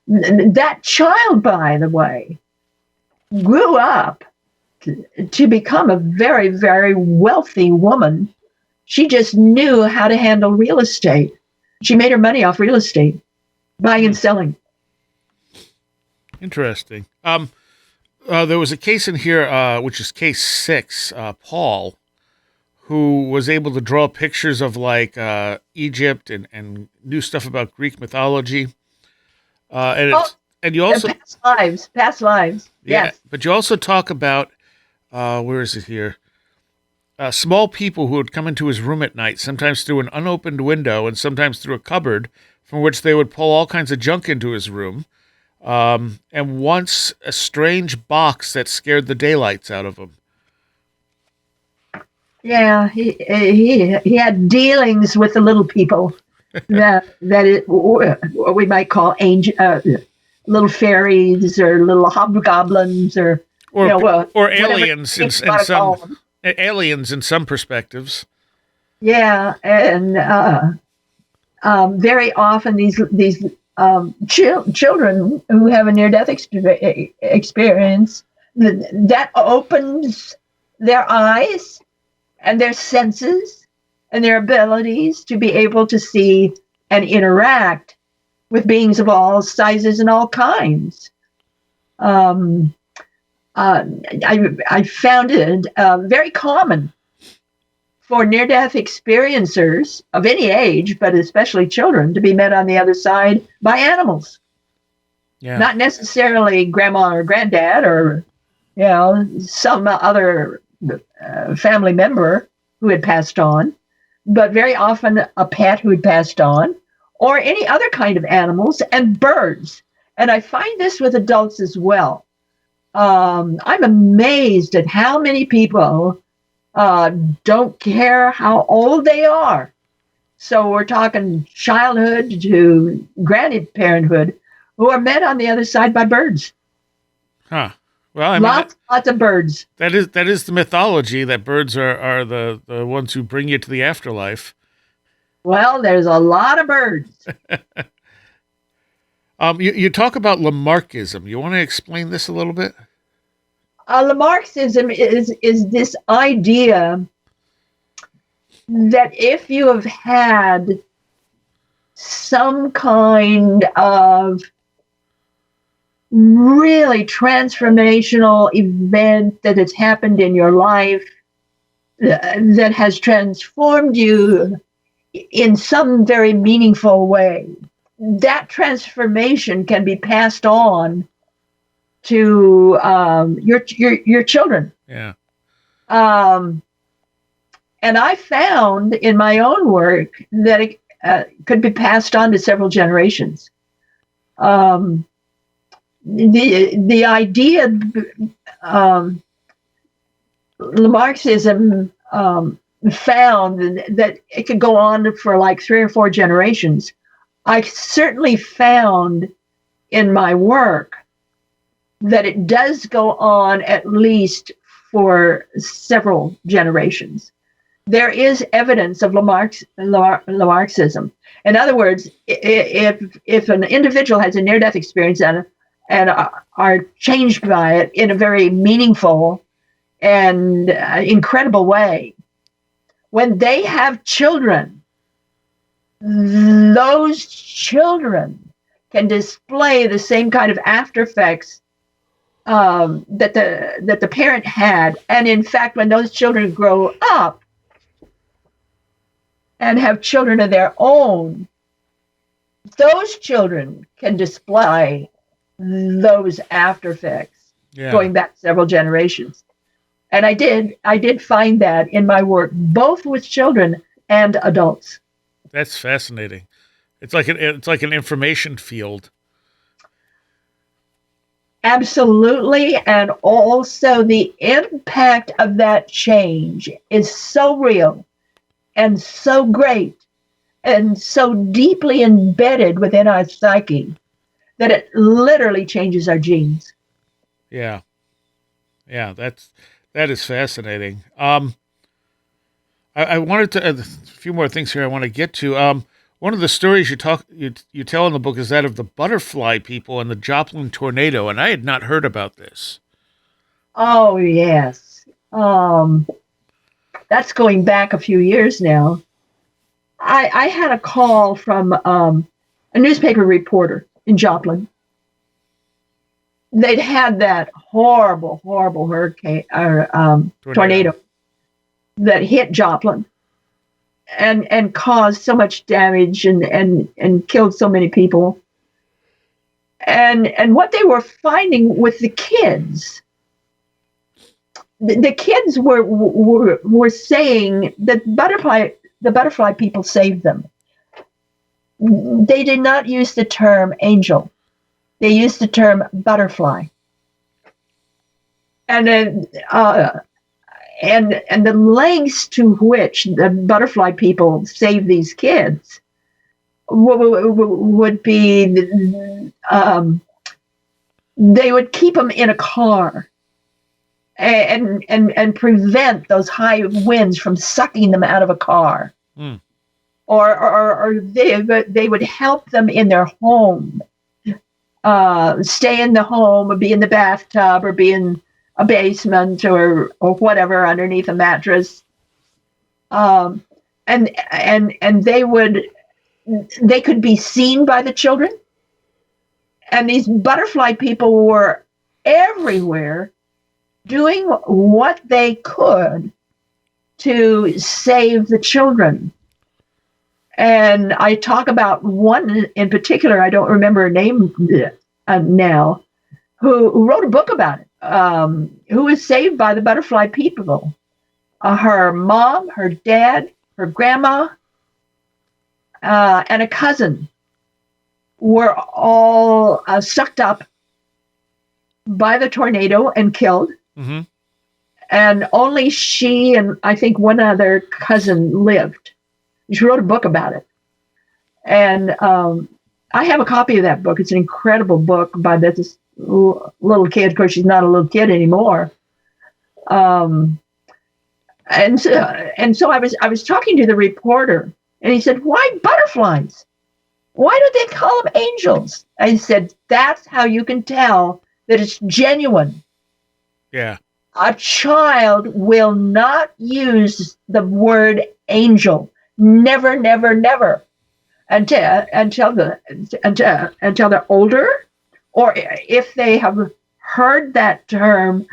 That child, by the way, grew up to become a very, very wealthy woman. She just knew how to handle real estate. She made her money off real estate, buying and selling. Interesting. There was a case in here, which is case 6, Paul, who was able to draw pictures of Egypt and knew stuff about Greek mythology. And you also past lives. Yeah, Yes. but you also talk about where is it here? Small people who would come into his room at night, sometimes through an unopened window and sometimes through a cupboard, from which they would pull all kinds of junk into his room. And once a strange box that scared the daylights out of him. Yeah, he had dealings with the little people what we might call little fairies or little hobgoblins or aliens in some perspectives. Yeah, and very often these children who have a near-death experience that opens their eyes and their senses and their abilities to be able to see and interact with beings of all sizes and all kinds. I found it very common for near-death experiencers of any age, but especially children, to be met on the other side by animals. Yeah. Not necessarily grandma or granddad or, some other family member who had passed on, but very often a pet who had passed on, or any other kind of animals and birds. And I find this with adults as well. I'm amazed at how many people don't care how old they are. So we're talking childhood to grandparenthood, who are met on the other side by birds. Huh. Well, I mean, lots of birds. That is the mythology, that birds are the ones who bring you to the afterlife. Well, there's a lot of birds. You talk about Lamarckism. You want to explain this a little bit? Lamarckism is this idea that if you have had some kind of really transformational event that has happened in your life that has transformed you in some very meaningful way, that transformation can be passed on to your children. Yeah. And I found in my own work that it could be passed on to several generations. The idea, Lamarckism found that it could go on for like 3 or 4 generations. I certainly found in my work that it does go on at least for several generations. There is evidence of Lamarckism. In other words, if an individual has a near-death experience and are changed by it in a very meaningful and incredible way, when they have children, those children can display the same kind of after effects that the parent had. And in fact, when those children grow up and have children of their own, those children can display those after effects going back several generations. And I did find that in my work, both with children and adults. That's fascinating. It's like an information field. Absolutely. And also the impact of that change is so real and so great and so deeply embedded within our psyche that it literally changes our genes. Yeah. Yeah, that is fascinating. I wanted to, a few more things here I want to get to. One of the stories you tell in the book is that of the butterfly people and the Joplin tornado, and I had not heard about this. Oh, yes. That's going back a few years now. I had a call from a newspaper reporter in Joplin. They'd had that horrible hurricane or tornado that hit Joplin and caused so much damage and killed so many people. And what they were finding with the kids, the kids were saying that the butterfly people saved them. They did not use the term angel. They used the term butterfly. And then and the lengths to which the butterfly people save these kids would be they would keep them in a car and prevent those high winds from sucking them out of a car. Mm. Or they would help them in their home, stay in the home, or be in the bathtub, or be in a basement or whatever underneath a mattress. And they could be seen by the children. And these butterfly people were everywhere doing what they could to save the children. And I talk about one in particular, I don't remember her name now, who wrote a book about it, who was saved by the butterfly people. Her mom, her dad, her grandma, and a cousin were all sucked up by the tornado and killed. Mm-hmm. And only she and I think one other cousin lived. She wrote a book about it. And I have a copy of that book. It's an incredible book by this little kid. Of course, she's not a little kid anymore. And so I was talking to the reporter, and he said, "Why butterflies? Why do they call them angels?" I said, "That's how you can tell that it's genuine." Yeah. A child will not use the word angel. Never, never, never. Until they're older, or if they have heard that term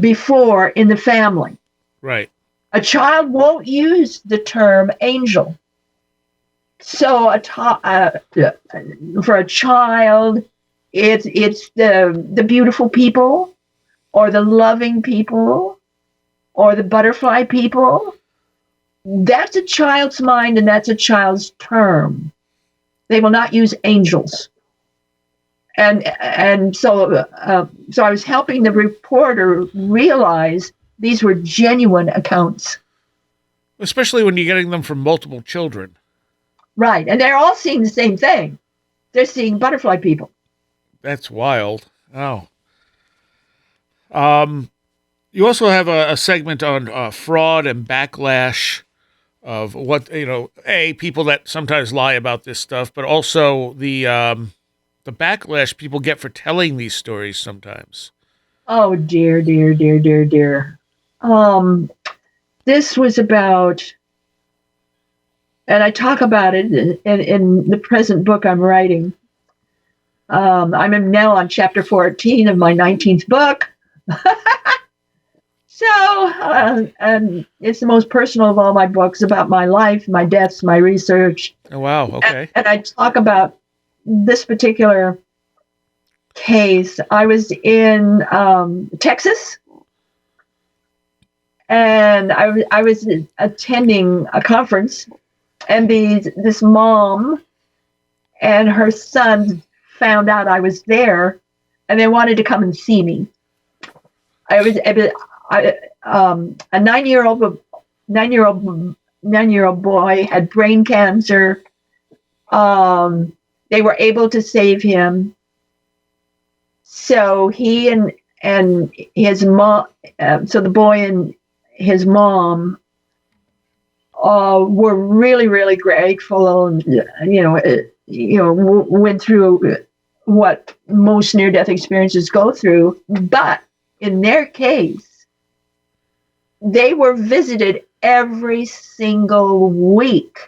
before in the family. Right. A child won't use the term angel. So for a child, it's the beautiful people, or the loving people, or the butterfly people. That's a child's mind, and that's a child's term. They will not use angels. And so I was helping the reporter realize these were genuine accounts. Especially when you're getting them from multiple children. Right. And they're all seeing the same thing. They're seeing butterfly people. That's wild. Oh. You also have a segment on fraud and backlash of what, people that sometimes lie about this stuff, but also the backlash people get for telling these stories sometimes. Oh, dear, dear, dear, dear, dear. This was about, and I talk about it in the present book I'm writing. I'm now on chapter 14 of my 19th book. So, and it's the most personal of all my books, about my life, my deaths, my research. Oh, wow. Okay. And I talk about this particular case. I was in Texas, and I was attending a conference, and this mom and her son found out I was there, and they wanted to come and see me. A 9-year-old boy had brain cancer. They were able to save him. So he and his mom, so the boy and his mom, were really, really grateful, and went through what most near-death experiences go through. But in their case, they were visited every single week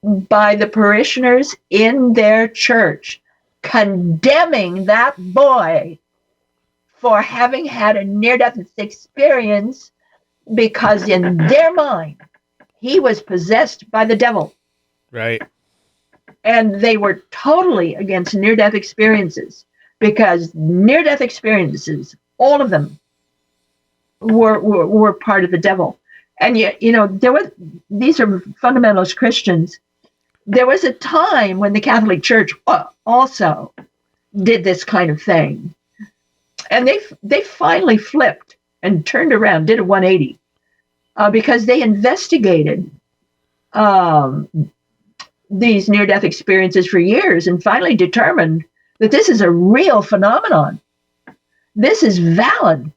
by the parishioners in their church, condemning that boy for having had a near-death experience, because in their mind, he was possessed by the devil. Right. And they were totally against near-death experiences, because near-death experiences, all of them, were part of the devil. And these are fundamentalist Christians. There was a time when the Catholic Church also did this kind of thing, and they finally flipped and turned around, did a 180, because they investigated these near-death experiences for years, and finally determined that this is a real phenomenon. This is valid.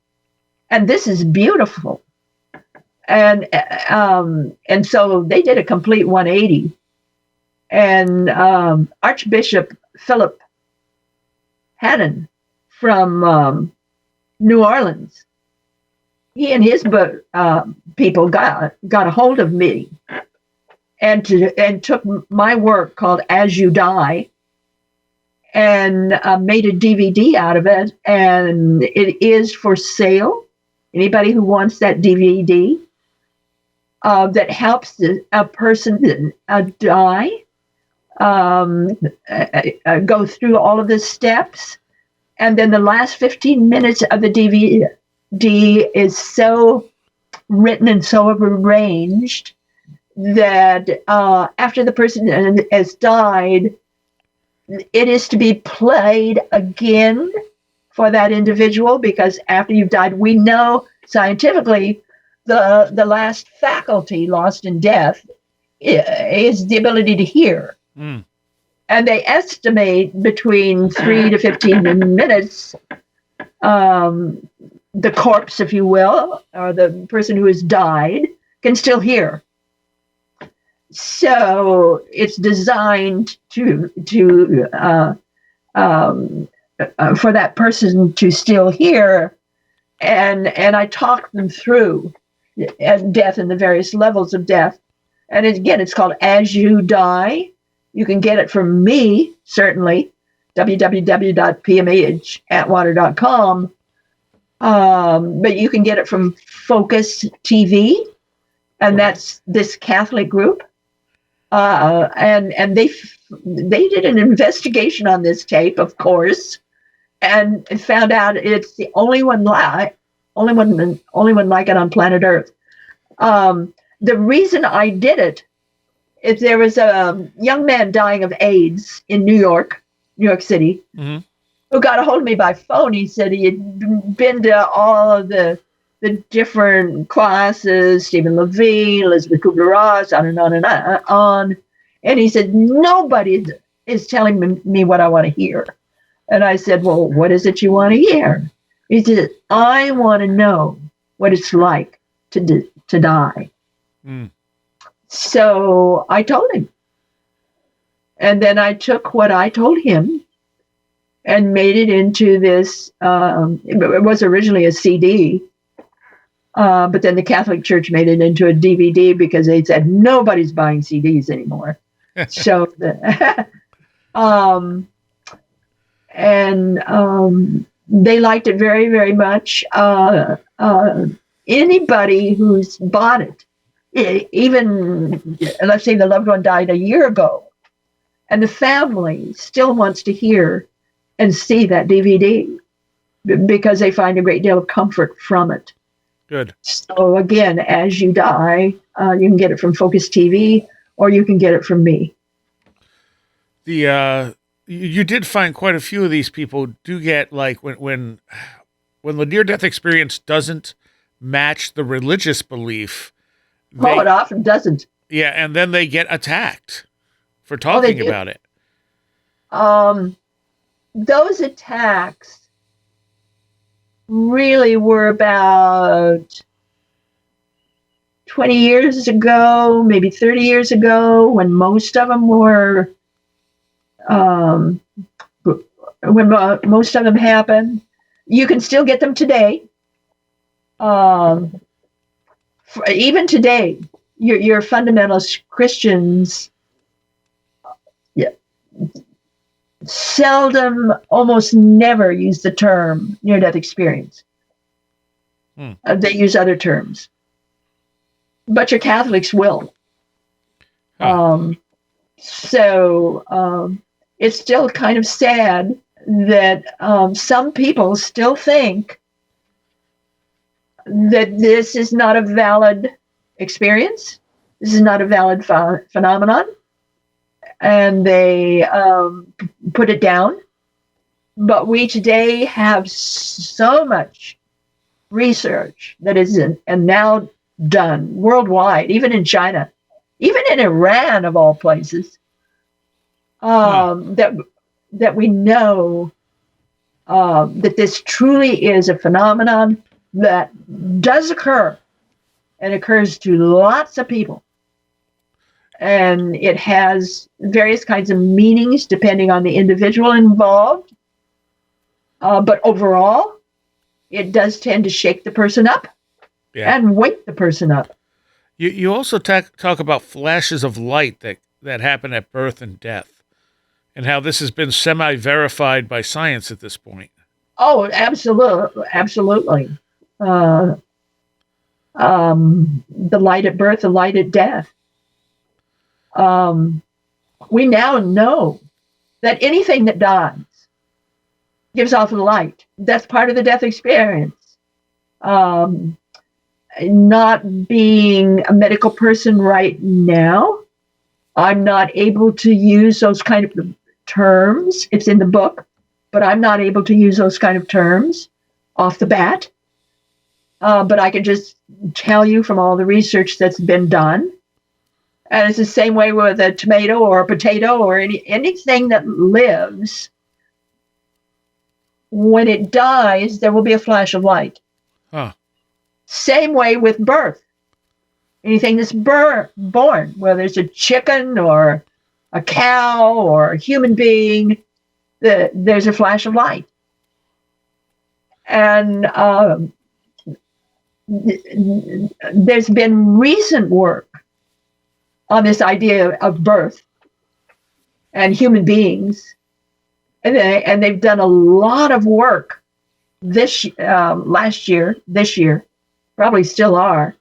And this is beautiful. And so they did a complete 180. And Archbishop Philip Haddon from New Orleans. He and his people got a hold of me and took my work called As You Die and made a DVD out of it, and it is for sale. Anybody who wants that DVD that helps a person die, go through all of the steps, and then the last 15 minutes of the DVD is so written and so arranged that after the person has died, it is to be played again for that individual, because after you've died, we know scientifically the last faculty lost in death is the ability to hear. Mm. And they estimate between 3 to 15 minutes, the corpse, if you will, or the person who has died, can still hear. So it's designed to for that person to still hear, and I talk them through death and the various levels of death. And again, it's called As You Die. You can get it from me, certainly, www.pmhatwater.com. But you can get it from Focus TV, and that's this Catholic group. And they did an investigation on this tape, of course, and found out it's the only one like it on planet Earth. The reason I did it is there was a young man dying of AIDS in New York City, mm-hmm. who got a hold of me by phone. He said he had been to all of the different classes, Stephen Levine, Elizabeth Kubler-Ross, on and on and on. And he said, nobody is telling me what I want to hear. And I said, well, what is it you want to hear? He said, I want to know what it's like to die. Mm. So I told him. And then I took what I told him and made it into this, it was originally a CD, but then the Catholic Church made it into a DVD because they said nobody's buying CDs anymore. So, they liked it very, very much. Anybody who's bought it, even let's say the loved one died a year ago, and the family still wants to hear and see that DVD because they find a great deal of comfort from it. Good. So again, As You Die, you can get it from Focus TV, or you can get it from me. You did find quite a few of these people do get, like, when the near-death experience doesn't match the religious belief. It often doesn't. Yeah, and then they get attacked for talking about it. Those attacks really were about 20 years ago, maybe 30 years ago, when most of them were, most of them happened. You can still get them today. Even today, your fundamentalist Christians seldom, almost never use the term near-death experience. They use other terms. But your Catholics will. It's still kind of sad that some people still think that this is not a valid experience. This is not a valid phenomenon. And they put it down. But we today have so much research that is now done worldwide, even in China, even in Iran, of all places, that we know that this truly is a phenomenon that does occur and occurs to lots of people. And it has various kinds of meanings depending on the individual involved. But overall, it does tend to shake the person up and wake the person up. You also talk about flashes of light that happen at birth and death, and how this has been semi-verified by science at this point. Oh, absolutely. The light at birth, the light at death. We now know that anything that dies gives off the light. That's part of the death experience. Not being a medical person right now, I'm not able to use those kind of terms. It's in the book, but I'm not able to use those kind of terms off the bat. But I can just tell you from all the research that's been done. And it's the same way with a tomato or a potato or anything that lives. When it dies, there will be a flash of light. Huh. Same way with birth. Anything that's born, whether it's a chicken or a cow or a human being, there's a flash of light. And there's been recent work on this idea of birth and human beings. And they've done a lot of work this year, probably still are.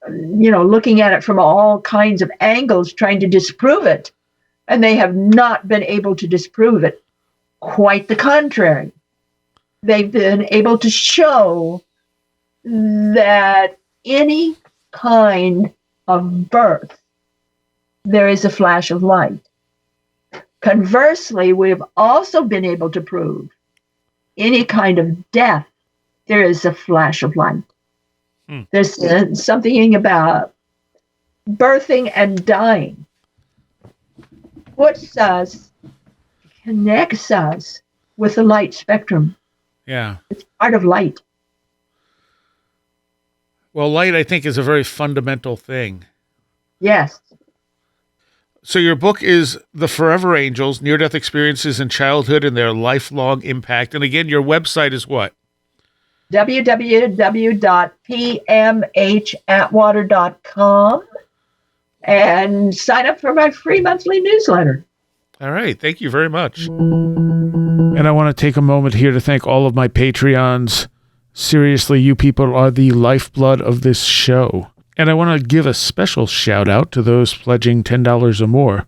Looking at it from all kinds of angles, trying to disprove it. And they have not been able to disprove it. Quite the contrary. They've been able to show that any kind of birth, there is a flash of light. Conversely, we've also been able to prove any kind of death, there is a flash of light. There's something about birthing and dying connects us with the light spectrum. Yeah. It's part of light. Well, light, I think, is a very fundamental thing. Yes. So your book is The Forever Angels, Near-Death Experiences in Childhood and Their Lifelong Impact. And again, your website is what? www.pmhatwater.com, and sign up for my free monthly newsletter. All right. Thank you very much. And I want to take a moment here to thank all of my Patreons. Seriously, you people are the lifeblood of this show. And I want to give a special shout out to those pledging $10 or more.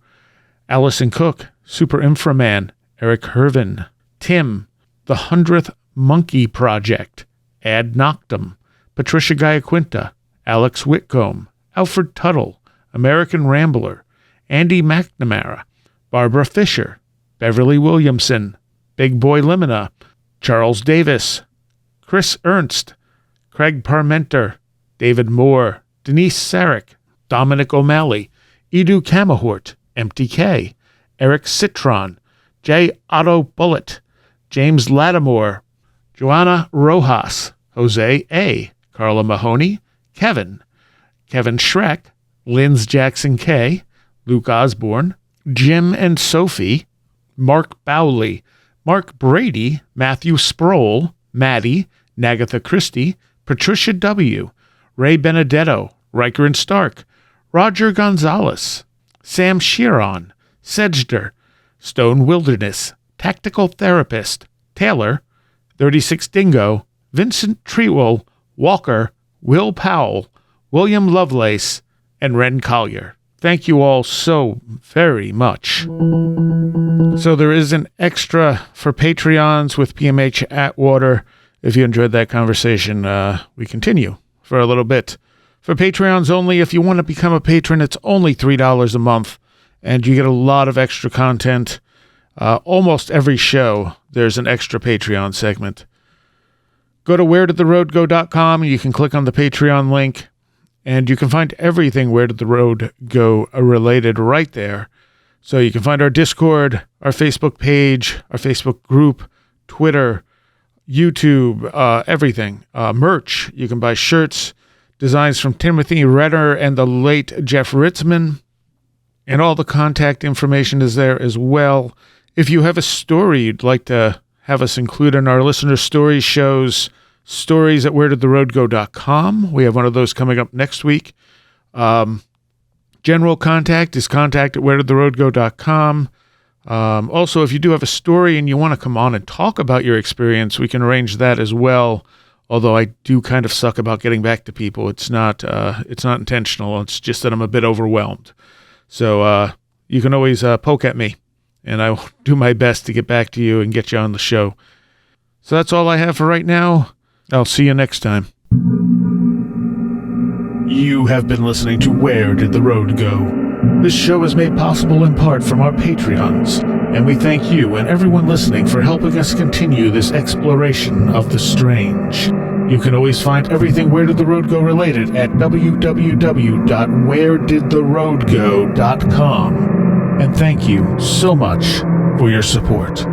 Allison Cook, Super Inframan, Eric Hervin, Tim, The 100th Monkey Project, Ad Noctum, Patricia Giaquinta, Alex Whitcomb, Alfred Tuttle, American Rambler, Andy McNamara, Barbara Fisher, Beverly Williamson, Big Boy Limina, Charles Davis, Chris Ernst, Craig Parmenter, David Moore, Denise Sarek, Dominic O'Malley, Edu Camahort, MTK, Eric Citron, J. Otto Bullitt, James Lattimore, Joanna Rojas, Jose A., Carla Mahoney, Kevin Schreck, Linz Jackson K., Luke Osborne, Jim and Sophie, Mark Bowley, Mark Brady, Matthew Sproul, Maddie, Nagatha Christie, Patricia W., Ray Benedetto, Riker and Stark, Roger Gonzalez, Sam Sheeron, Sedgder, Stone Wilderness, Tactical Therapist, Taylor, 36 Dingo, Vincent Treewell, Walker, Will Powell, William Lovelace, and Ren Collier. Thank you all so very much. So there is an extra for Patreons with PMH Atwater. If you enjoyed that conversation, we continue for a little bit. For Patreons only, if you want to become a patron, it's only $3 a month, and you get a lot of extra content. Almost every show, there's an extra Patreon segment. Go to wheredidtheroadgo.com, and you can click on the Patreon link, and you can find everything Where Did the Road Go related right there. So you can find our Discord, our Facebook page, our Facebook group, Twitter, YouTube, everything. Merch. You can buy shirts, designs from Timothy Redder and the late Jeff Ritzman. And all the contact information is there as well. If you have a story you'd like to have us include in our listener stories shows, stories at wheredidtheroadgo.com. We have one of those coming up next week. General contact is contact at wheredidtheroadgo.com. Also, if you do have a story and you want to come on and talk about your experience, we can arrange that as well. Although I do kind of suck about getting back to people. It's not intentional. It's just that I'm a bit overwhelmed. So you can always poke at me, and I will do my best to get back to you and get you on the show. So that's all I have for right now. I'll see you next time. You have been listening to Where Did the Road Go? This show is made possible in part from our Patreons, and we thank you and everyone listening for helping us continue this exploration of the strange. You can always find everything Where Did the Road Go related at www.wheredidtheroadgo.com. And thank you so much for your support.